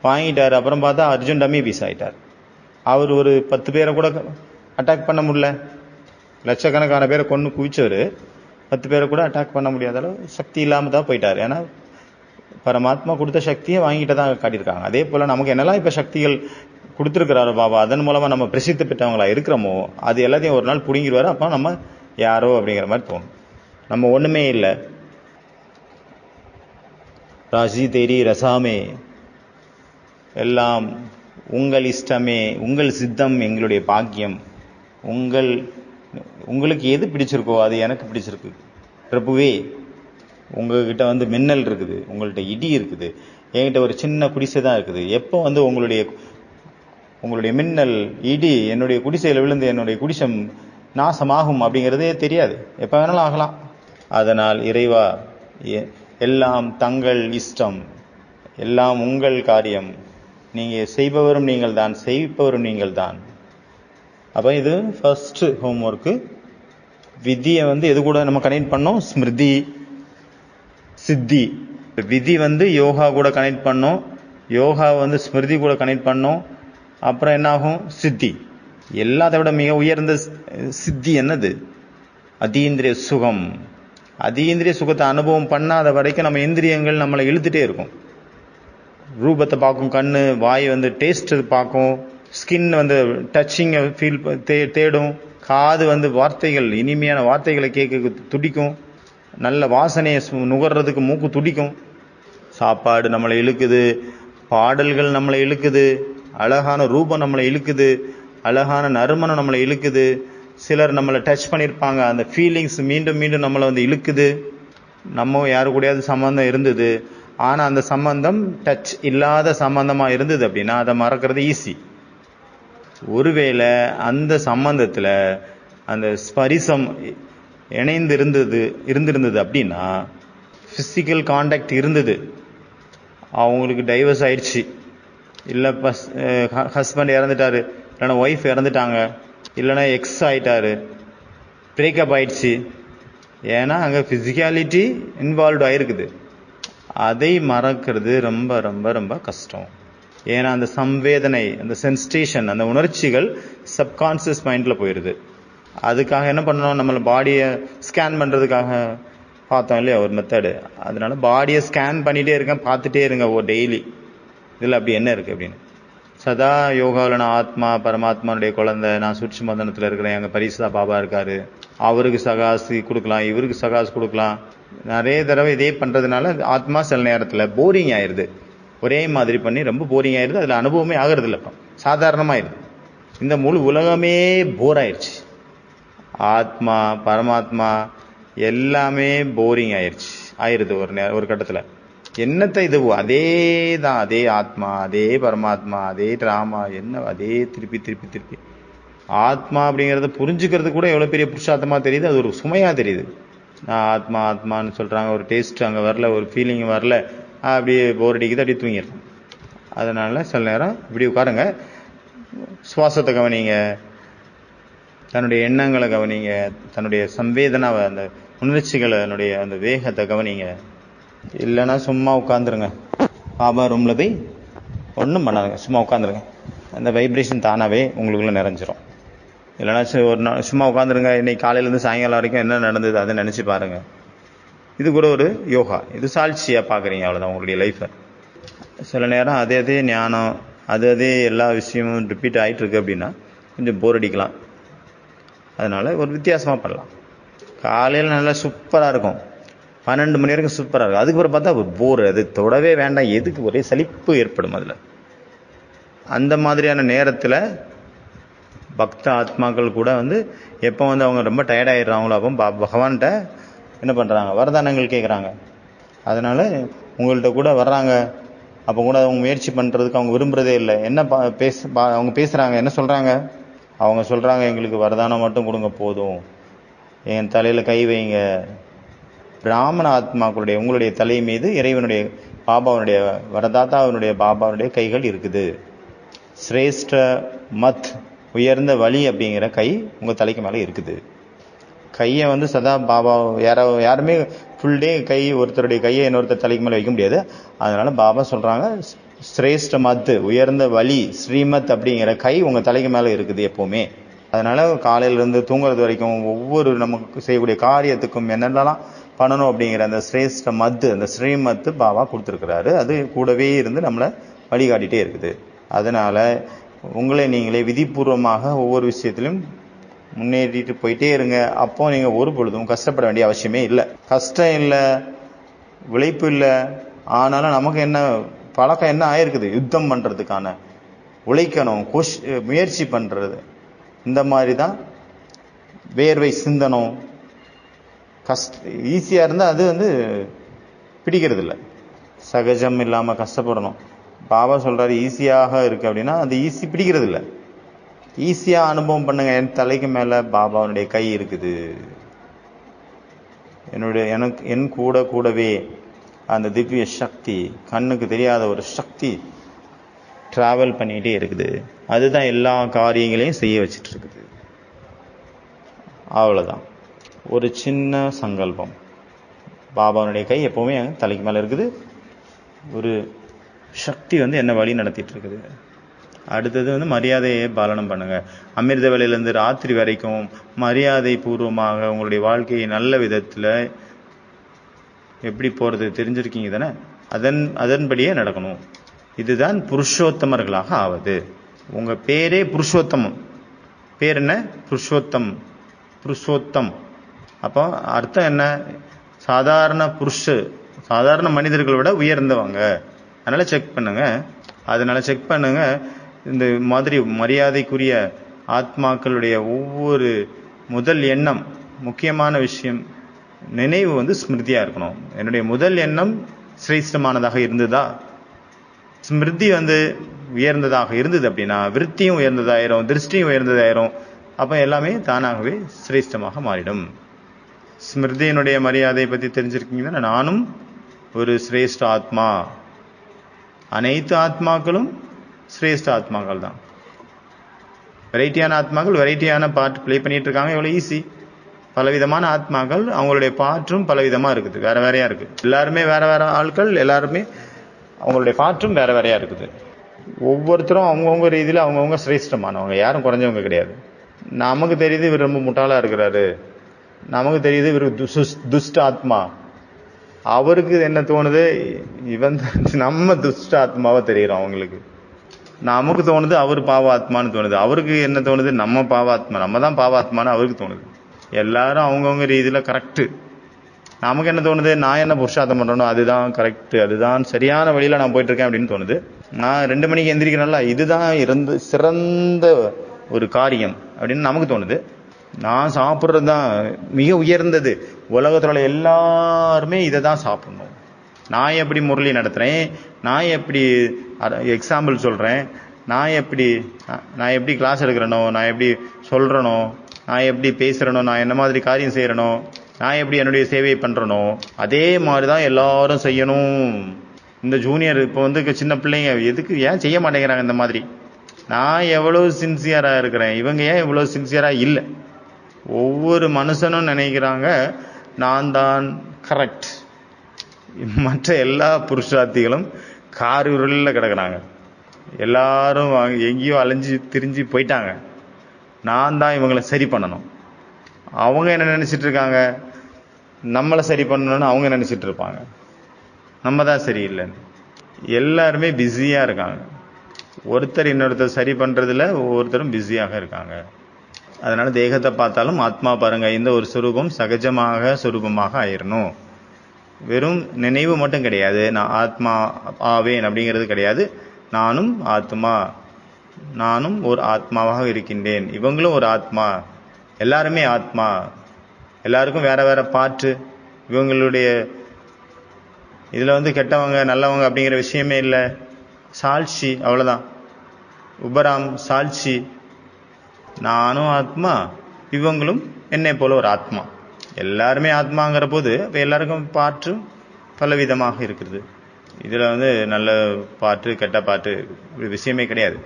வாங்கிட்டாரு. அப்புறம் பார்த்தா அர்ஜுன் டம்மி பீஸ் ஆகிட்டார். அவர் ஒரு 10 பேரை கூட அட்டாக் பண்ண முடியல. லட்சக்கணக்கான பேரை கொண்டு குவிச்சவர் 10 பேரை கூட அட்டாக் பண்ண முடியாத அளவு சக்தி இல்லாமல் தான் போயிட்டார். ஏன்னா பரமாத்மா கொடுத்த சக்தியை வாங்கிட்டு தான் காட்டியிருக்காங்க. அதே போல் நமக்கு என்னெல்லாம் இப்போ சக்திகள் கொடுத்துருக்கிறாரு பாபா, அதன் மூலமாக நம்ம பிரசித்தி பெற்றவங்களா இருக்கிறோமோ அது எல்லாத்தையும் ஒரு நாள் பிடுங்கிடுவார். அப்போ நம்ம யாரோ அப்படிங்கிற மாதிரி தோணும். நம்ம ஒன்றுமே இல்லை. ராஜி தேரி ரசாமே, எல்லாம் உங்கள் இஷ்டமே, உங்கள் சித்தம் எங்களுடைய பாக்கியம். உங்களுக்கு எது பிடிச்சிருக்கோ அது எனக்கு பிடிச்சிருக்கு பிரபுவே. உங்ககிட்ட மின்னல் இருக்குது, உங்கள்கிட்ட இடி இருக்குது, என்கிட்ட ஒரு சின்ன குடிசை தான் இருக்குது. எப்போ உங்களுடைய மின்னல் இடி என்னுடைய குடிசையில் விழுந்து என்னுடைய குடிசம் நாசமாகும் அப்படிங்கிறதே தெரியாது. எப்போ வேணாலும் ஆகலாம். அதனால் இறைவா, எல்லாம் தங்கள் இஷ்டம், எல்லாம் உங்கள் காரியம். நீங்கள் செய்பவரும் நீங்கள் தான், செய்பவரும் நீங்கள் தான். அப்போ இது ஃபர்ஸ்ட் ஹோம்ஒர்க்கு. விதியை எது கூட நம்ம கனெக்ட் பண்ணோம்? ஸ்மிருதி, சித்தி. விதி யோகா கூட கனெக்ட் பண்ணோம், யோகா ஸ்மிருதி கூட கனெக்ட் பண்ணோம். அப்புறம் என்ன ஆகும்? சித்தி. எல்லாத்தை விட மிக உயர்ந்த சித்தி என்னது? அதீந்திரிய சுகம். அதீந்திரிய சுகத்தை அனுபவம் பண்ணாத வரைக்கும் நம்ம இந்திரியங்கள் நம்மளை இழுத்துட்டே இருக்கும். ரூபத்தை பார்க்கும் கண்ணு, வாய் டேஸ்ட் பார்க்கும், ஸ்கின் டச்சிங்கை ஃபீல் தேடும், காது வார்த்தைகள், இனிமையான வார்த்தைகளை கேட்க துடிக்கும், நல்ல வாசனையை நுகர்றதுக்கு மூக்கு துடிக்கும். சாப்பாடு நம்மளை இழுக்குது, பாடல்கள் நம்மளை இழுக்குது, அழகான ரூபம் நம்மளை இழுக்குது, அழகான நறுமணம் நம்மளை இழுக்குது. சிலர் நம்மளை டச் பண்ணியிருப்பாங்க, அந்த ஃபீலிங்ஸ் மீண்டும் மீண்டும் நம்மளை இழுக்குது. நம்ம யாரு கூடயாவது சம்பந்தம் இருந்தது, ஆனால் அந்த சம்பந்தம் டச் இல்லாத சம்பந்தமாக இருந்தது அப்படின்னா அதை மறக்கிறது ஈஸி. ஒருவேளை அந்த சம்பந்தத்தில் அந்த ஸ்பரிசம் இணைந்து இருந்திருந்தது அப்படின்னா, ஃபிசிக்கல் கான்டாக்ட் இருந்தது, அவங்களுக்கு டைவர்ஸ் ஆயிடுச்சு, இல்லை ஹஸ்பண்ட் இறந்துட்டாரு, இல்லைன்னா ஒய்ஃப் இறந்துட்டாங்க, இல்லைன்னா எக்ஸ் ஆயிட்டாரு, பிரேக்கப் ஆயிடுச்சு. ஏன்னா அங்கே ஃபிசிக்காலிட்டி இன்வால்வ் ஆயிருக்குது. அதை மறக்கிறது ரொம்ப ரொம்ப ரொம்ப கஷ்டம். ஏன்னா அந்த சம்வேதனை, அந்த சென்சேஷன், அந்த உணர்ச்சிகள் சப்கான்சியஸ் மைண்டில் போயிடுது. அதுக்காக என்ன பண்ணணும்? நம்மளை பாடியை ஸ்கேன் பண்ணுறதுக்காக பார்த்தோம் இல்லையா ஒரு மெத்தடு. அதனால பாடியை ஸ்கேன் பண்ணிகிட்டே இருக்கேன், பார்த்துட்டே இருங்க டெய்லி. இதில் அப்படி என்ன இருக்குது அப்படின்னு. சதா யோகாவில் நான் ஆத்மா பரமாத்மானுடைய குழந்தை, நான் சூட்சுமதனத்தில் இருக்கிறேன், எங்கள் பரிசா பாபா இருக்காரு, அவருக்கு சகாசி கொடுக்கலாம், இவருக்கு சகாஸ் கொடுக்கலாம். நிறைய தடவை இதே பண்ணுறதுனால ஆத்மா சில நேரத்தில் போரிங் ஆயிடுது. ஒரே மாதிரி பண்ணி ரொம்ப போரிங் ஆயிடுது. அதில் அனுபவமே ஆகிறது இல்லை, சாதாரணமாயிடுது. இந்த முழு உலகமே போர் ஆயிடுச்சு. ஆத்மா பரமாத்மா எல்லாமே போரிங் ஆயிடுது ஒரு கட்டத்தில். என்னத்தை இது அதே தான், அதே ஆத்மா, அதே பரமாத்மா, அதே ட்ராமா, என்ன அதே திருப்பி திருப்பி திருப்பி. ஆத்மா அப்படிங்கிறத புரிஞ்சுக்கிறது கூட எவ்வளோ பெரிய புருஷார்த்தமாக தெரியுது, அது ஒரு சுமையாக தெரியுது. நான் ஆத்மா ஆத்மான்னு சொல்கிறாங்க, ஒரு டேஸ்ட் அங்கே வரல, ஒரு ஃபீலிங் வரல, அப்படியே போர் அடிக்குது, அப்படியே தூங்கிடுறோம். அதனால் சில நேரம் இப்படி உட்காருங்க. சுவாசத்தை கவனிங்க, தன்னுடைய எண்ணங்களை கவனிங்க, தன்னுடைய சம்வேதனாவை, அந்த உணர்ச்சிகளை, என்னுடைய அந்த வேகத்தை கவனிங்க. இல்லைன்னா சும்மா உட்காந்துருங்க. பாபா ரூமில் போய் ஒன்றும் பண்ணாதுங்க, சும்மா உட்காந்துருங்க. அந்த வைப்ரேஷன் தானாகவே உங்களுக்குள்ளே நிறைஞ்சிரும். இல்லைனா ஒரு நாள் சும்மா உட்காந்துருங்க. இன்னைக்கு காலையிலேருந்து சாயங்காலம் வரைக்கும் என்ன நடந்தது அதை நினச்சி பாருங்கள். இது கூட ஒரு யோகா. இது சாட்சியாக பார்க்குறீங்க, அவ்வளோதான் உங்களுடைய லைஃப்பை. சில நேரம் அதே ஞானம், அதே எல்லா விஷயமும் ரிப்பீட் ஆகிட்டு இருக்கு அப்படின்னா கொஞ்சம் போர் அடிக்கலாம். அதனால் ஒரு வித்தியாசமாக பண்ணலாம். காலையில் நல்லா சூப்பராக இருக்கும், 12 மணி வரைக்கும் சூப்பராக இருக்கும். அதுக்கப்புறம் பார்த்தா ஒரு போர், அது தொடவே வேண்டாம், எதுக்கு, ஒரே சலிப்பு ஏற்படும் அதில். அந்த மாதிரியான நேரத்தில் பக்த ஆத்மாக்கள் கூட எப்போ அவங்க ரொம்ப டயர்டாகிடுறாங்களோ அப்போ பகவான்கிட்ட என்ன பண்ணுறாங்க, வரதானங்கள் கேட்குறாங்க. அதனால் உங்கள்கிட்ட கூட வர்றாங்க. அப்போ கூட அவங்க முயற்சி பண்ணுறதுக்கு அவங்க விரும்புகிறதே இல்லை. என்ன அவங்க பேசுகிறாங்க, என்ன சொல்கிறாங்க? அவங்க சொல்கிறாங்க, எங்களுக்கு வரதானம் மட்டும் கொடுங்க போதும், என் தலையில் கை வைங்க. பிராமண ஆத்மாக்களுடைய உங்களுடைய தலை மீது இறைவனுடைய பாபாவனுடைய வரதாத்தாவனுடைய பாபாவுடைய கைகள் இருக்குது. சிரேஷ்ட மத், உயர்ந்த வழி அப்படிங்கிற கை உங்கள் தலைக்கு மேலே இருக்குது. கையை சதா பாபா யாருமே ஃபுல் டே ஒருத்தருடைய கையை இன்னொருத்தர் தலைக்கு மேலே வைக்க முடியாது. அதனால பாபா சொல்கிறாங்க, சிரேஷ்ட மத், உயர்ந்த வழி, ஸ்ரீமத் அப்படிங்கிற கை உங்கள் தலைக்கு மேலே இருக்குது எப்போவுமே. அதனால் காலையிலேருந்து தூங்குறது வரைக்கும் ஒவ்வொரு நமக்கு செய்யக்கூடிய காரியத்துக்கும் என்னென்னலாம் பண்ணணும் அப்படிங்கிற அந்த சிரேஷ்ட மத்து, அந்த ஸ்ரீமத்து பாபா கொடுத்துருக்கிறாரு. அது கூடவே இருந்து நம்மளை வழிகாட்டிகிட்டே இருக்குது. அதனால் உங்களை நீங்களே விதிபூர்வமாக ஒவ்வொரு விஷயத்திலும் முன்னேறிட்டு போயிட்டே இருங்க. அப்போ நீங்கள் ஒரு பொழுதும் கஷ்டப்பட வேண்டிய அவசியமே இல்லை. கஷ்டம் இல்லை, உழைப்பு இல்லை. ஆனாலும் நமக்கு என்ன பழக்கம் என்ன ஆயிருக்குது, யுத்தம் பண்ணுறதுக்கான, உழைக்கணும், முயற்சி பண்ணுறது. இந்த மாதிரி தான் வேர்வை சிந்தனம். ஈஸியாக இருந்தால் அது பிடிக்கிறது இல்லை. சகஜம் இல்லாமல் கஷ்டப்படணும். பாபா சொல்கிறாரு ஈஸியாக இருக்குது அப்படின்னா அது ஈஸி பிடிக்கிறது இல்லை. ஈஸியாக அனுபவம் பண்ணுங்க. என் தலைக்கு மேலே பாபாவுடைய கை இருக்குது, என் கூடவே அந்த திவ்ய சக்தி, கண்ணுக்கு தெரியாத ஒரு சக்தி ட்ராவல் பண்ணிகிட்டே இருக்குது. அதுதான் எல்லா காரியங்களையும் செய்ய வச்சுட்டு இருக்குது. அவ்வளோதான். ஒரு சின்ன சங்கல்பம், பாபாவுடைய கை எப்போவுமே தலைக்கு மேலே இருக்குது. ஒரு சக்தி என்ன வழி நடத்திட்டு இருக்குது. அடுத்தது மரியாதையை பாலனம் பண்ணுங்க. அமிர்த வேளையிலேருந்து ராத்திரி வரைக்கும் மரியாதை பூர்வமாக உங்களுடைய வாழ்க்கையை நல்ல விதத்தில் எப்படி போகிறது தெரிஞ்சிருக்கீங்க தானே, அதன்படியே நடக்கணும். இதுதான் புருஷோத்தமர்களாக ஆவது. உங்கள் பேரே புருஷோத்தமம். பேர் என்ன? புருஷோத்தம். அப்போ அர்த்தம் என்ன? சாதாரண மனிதர்களை விட உயர்ந்தவங்க. அதனால் செக் பண்ணுங்க. இந்த மாதிரி மரியாதைக்குரிய ஆத்மாக்களுடைய ஒவ்வொரு முதல் எண்ணம், முக்கியமான விஷயம், நினைவு ஸ்மிருதியாக இருக்கணும். என்னுடைய முதல் எண்ணம் சிரேஷ்டமானதாக இருந்ததா, ஸ்மிருதி உயர்ந்ததாக இருந்தது அப்படின்னா விருத்தியும் உயர்ந்ததாயிரும், திருஷ்டியும் உயர்ந்ததாயிரும். அப்போ எல்லாமே தானாகவே சிரேஷ்டமாக மாறிடும். ஸ்மிருதியினுடைய மரியாதையை பற்றி தெரிஞ்சிருக்கீங்கன்னா, நானும் ஒரு சிரேஷ்ட ஆத்மா. அனைத்து ஆத்மாக்களும் சிரேஷ்ட ஆத்மாக்கள் தான். வெரைட்டியான ஆத்மாக்கள் வெரைட்டியான பார்ட் ப்ளே பண்ணிட்டு இருக்காங்க. எவ்வளோ ஈஸி. பலவிதமான ஆத்மாக்கள், அவங்களுடைய பாற்றும் பலவிதமாக இருக்குது, வேற வேறையா இருக்குது. எல்லாருமே வேற வேற ஆட்கள், எல்லாருமே அவங்களுடைய பாற்றும் வேற வேறையா இருக்குது. ஒவ்வொருத்தரும் அவங்கவுங்க ரீதியில் அவங்கவுங்க சிரேஷ்டமானவங்க, யாரும் குறைஞ்சவங்க கிடையாது. நமக்கு தெரியுது இவர் ரொம்ப முட்டாளாக இருக்கிறாரு, நமக்கு தெரியுது இவர் துஷ்ட ஆத்மா. அவருக்கு என்ன தோணுது, நம்ம துஷ்ட ஆத்மாவை தெரிகிறோம் அவங்களுக்கு. நமக்கு தோணுது அவர் பாவாத்மான்னு தோணுது. அவருக்கு என்ன தோணுது, நம்ம பாவாத்மா, நம்ம தான் பாவாத்மான்னு அவருக்கு தோணுது. எல்லாரும் அவங்கவுங்க ரீதியில் கரெக்டு. நமக்கு என்ன தோணுது, நான் என்ன புருஷார்த்தம் பண்ணுறனோ அதுதான் கரெக்டு, அதுதான் சரியான வழியில் நான் போயிட்டுருக்கேன் அப்படின்னு தோணுது. நான் 2 மணிக்கு எந்திரிக்கிறேன்ல, இதுதான் சிறந்த ஒரு காரியம் அப்படின்னு நமக்கு தோணுது. நான் சாப்பிட்றது தான் மிக உயர்ந்தது, உலகத்தில் எல்லாருமே இதை தான் சாப்பிட்ணும். நான் எப்படி முரளி நடத்துகிறேன், நான் எப்படி எக்ஸாம்பிள் சொல்கிறேன், நான் எப்படி கிளாஸ் எடுக்கிறேனோ, நான் எப்படி சொல்கிறேனோ, நான் எப்படி பேசுகிறேனோ, நான் என்ன மாதிரி காரியம் செய்கிறேனோ, நான் எப்படி என்னுடைய சேவையை பண்ணுறனோ அதே மாதிரி தான் எல்லாரும் செய்யணும். இந்த ஜூனியர் இப்போ சின்ன பிள்ளைங்க எதுக்கு ஏன் செய்ய மாட்டேங்கிறாங்க இந்த மாதிரி? நான் எவ்வளவு சின்சியராக இருக்கிறேன், இவங்க ஏன் இவ்வளோ சின்சியராக இல்லை? ஒவ்வொரு மனுஷனும் நினைக்கிறாங்க நான் தான் கரெக்ட். மற்ற எல்லா புருஷார்த்திகளும் காரிருளில் கிடக்குறாங்க. எல்லாரும் எங்கேயோ அலைஞ்சு திரிஞ்சு போயிட்டாங்க. நான் தான் இவங்களை சரி பண்ணணும். அவங்க என்ன நினச்சிட்டு இருக்காங்க? நம்மளை சரி பண்ணணும்னு அவங்க நினச்சிட்டு இருப்பாங்க. நம்ம தான் சரியில்லைன்னு. எல்லாருமே பிஸியாக இருக்காங்க. ஒருத்தர் இன்னொருத்தர் சரி பண்ணுறதுல ஒவ்வொருத்தரும் பிஸியாக இருக்காங்க. அதனால் தேகத்தை பார்த்தாலும் ஆத்மா பாருங்க, இந்த ஒரு சுரூபம் சகஜமாக சுரூபமாக ஆயிடணும். வெறும் நினைவு மட்டும் கிடையாது, நான் ஆத்மா ஆவேன் அப்படிங்கிறது கிடையாது. நானும் ஆத்மா, நானும் ஒரு ஆத்மாவாக இருக்கின்றேன், இவங்களும் ஒரு ஆத்மா, எல்லாருமே ஆத்மா. எல்லாருக்கும் வேற வேற பாட்டு. இவங்களுடைய இதில் கெட்டவங்க நல்லவங்க அப்படிங்கிற விஷயமே இல்லை. சாட்சி, அவ்வளோதான். உபராம் சாட்சி. நானும் ஆத்மா, இவங்களும் என்னை போல ஒரு ஆத்மா. எல்லாருமே ஆத்மாங்கிற போது இப்போ எல்லாருக்கும் பாட்டு பலவிதமாக இருக்கிறது. இதில் நல்ல பாட்டு கெட்ட பாட்டு விஷயமே கிடையாது.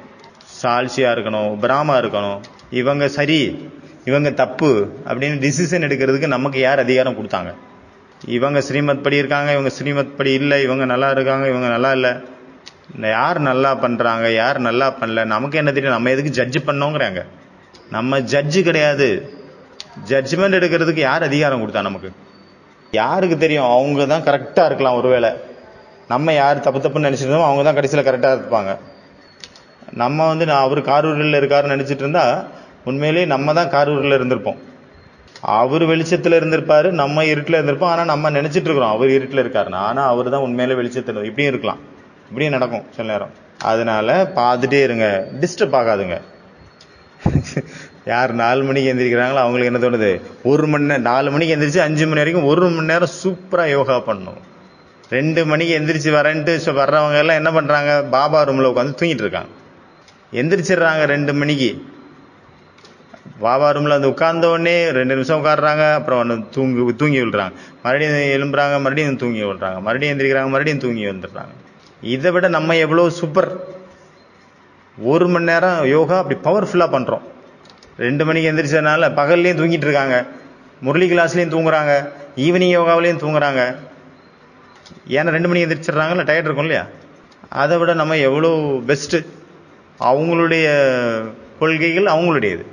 சாட்சியாக இருக்கணும், உபராமா இருக்கணும். இவங்க சரி இவங்க தப்பு அப்படின்னு டிசிஷன் எடுக்கிறதுக்கு நமக்கு யார் அதிகாரம் கொடுத்தாங்க? இவங்க ஸ்ரீமத் படி இருக்காங்க, இவங்க ஸ்ரீமத் படி இல்லை, இவங்க நல்லா இருக்காங்க, இவங்க நல்லா இல்லை. யார் நல்லா பண்ணுறாங்க, யார் நல்லா பண்ணல, நமக்கு என்ன தெரியும்? நம்ம எதுக்கு ஜட்ஜு பண்ணோங்கிறாங்க. நம்ம ஜட்ஜு கிடையாது. ஜட்ஜ்மெண்ட் எடுக்கிறதுக்கு யார் அதிகாரம் கொடுத்தா நமக்கு? யாருக்கு தெரியும்? அவங்க தான் கரெக்டாக இருக்கலாம். ஒருவேளை நம்ம யார் தப்பு தப்புன்னு நினச்சிருந்தோம், அவங்க தான் கடைசியில் கரெக்டாக இருப்பாங்க. நம்ம நான் அவர் காரூரில் இருக்காருன்னு நினச்சிட்டு இருந்தா உண்மையிலேயே நம்ம தான் காரூரில் இருந்திருப்போம். அவர் வெளிச்சத்தில் இருந்திருப்பாரு, நம்ம இருட்டில் இருந்திருப்போம். ஆனால் நம்ம நினச்சிட்டு இருக்கிறோம் அவர் இருட்டில் இருக்காருன்னு. ஆனால் அவர் தான் உண்மையிலே வெளிச்சத்தில். இப்படியும் இருக்கலாம், இப்படியும் நடக்கும் சில நேரம். அதனால பார்த்துட்டே இருங்க, டிஸ்டர்ப் ஆகாதுங்க. யார் 4 மணிக்கு எந்திரிக்கிறாங்களோ அவங்களுக்கு என்ன தோணுது? 1 மணி நேரம், 4 மணிக்கு எந்திரிச்சு 5 மணி வரைக்கும் 1 மணி நேரம் சூப்பராக யோகா பண்ணணும். 2 மணிக்கு எந்திரிச்சு வரேன்ட்டு வர்றவங்க எல்லாம் என்ன பண்ணுறாங்க? பாபா ரூமில் உட்காந்து தூங்கிட்டு இருக்காங்க. எந்திரிச்சிடுறாங்க 2 மணிக்கு. பாபா ரூமில் உட்கார்ந்த உடனே 2 நிமிஷம் உட்காடுறாங்க, அப்புறம் தூங்கி விழுறாங்க. மறுபடியும் எழும்புறாங்க, மறுபடியும் தூங்கி விழுறாங்க, மறுபடியும் எந்திரிக்கிறாங்க, மறுபடியும் தூங்கி வந்துடுறாங்க. இதை விட நம்ம எவ்வளோ சூப்பர்! 1 மணி நேரம் யோகா அப்படி பவர்ஃபுல்லாக பண்ணுறோம். 2 மணிக்கு எந்திரிச்சதுனால பகல்லையும் தூங்கிட்டு இருக்காங்க, முரளி கிளாஸ்லையும் தூங்குறாங்க, ஈவினிங் யோகாவிலையும் தூங்குறாங்க. ஏன்னா 2 மணிக்கு எந்திரிச்சிடுறாங்கல்ல, டயர்ட் இருக்கும் இல்லையா? அதை விட நம்ம எவ்வளோ பெஸ்ட்டு. அவங்களுடைய கொள்கைகள் அவங்களுடையது,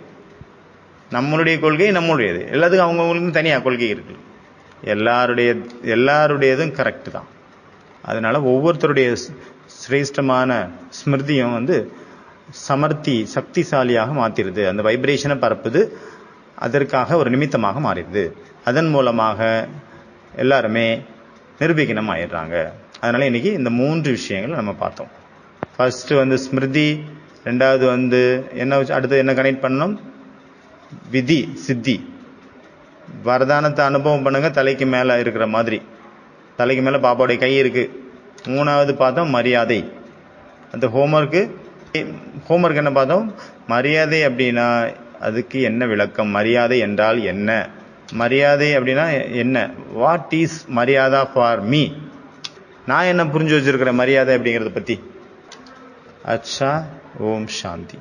நம்மளுடைய கொள்கை நம்மளுடையது. எல்லாத்துக்கும் அவங்கவுங்களுக்கு தனியாக கொள்கை இருக்குது. எல்லாருடையதும் கரெக்டு தான். அதனால ஒவ்வொருத்தருடைய சிரேஷ்டமான ஸ்மிருதியும் சமர்த்தி சக்திசாலியாக மாற்றிடுது. அந்த வைப்ரேஷனை பரப்புது, அதற்காக ஒரு நிமித்தமாக மாறிடுது. அதன் மூலமாக எல்லாருமே நிர்விகனம் ஆயிடுறாங்க. அதனால இன்னைக்கு இந்த 3 விஷயங்கள் நம்ம பார்த்தோம். ஃபர்ஸ்ட் ஸ்மிருதி, ரெண்டாவது என்ன, அடுத்து என்ன கனெக்ட் பண்ணணும்? விதி சித்தி. வரதானத்தை அனுபவம் பண்ணுங்க, தலைக்கு மேல இருக்கிற மாதிரி. தலைக்கு மேல பாபாவுடைய கை இருக்கு. 3வது பார்த்தோம் மரியாதை. அந்த ஹோம்ஒர்க் என்ன பார்த்தோம்? மரியாதை அப்படின்னா அதுக்கு என்ன விளக்கம்? மரியாதை என்றால் என்ன? மரியாதை அப்படின்னா என்ன? வாட் இஸ் மரியாதா ஃபார் மீ? நான் என்ன புரிஞ்சு வச்சிருக்கிறேன் மரியாதை அப்படிங்கிறத பத்தி? அச்சா, ஓம் சாந்தி.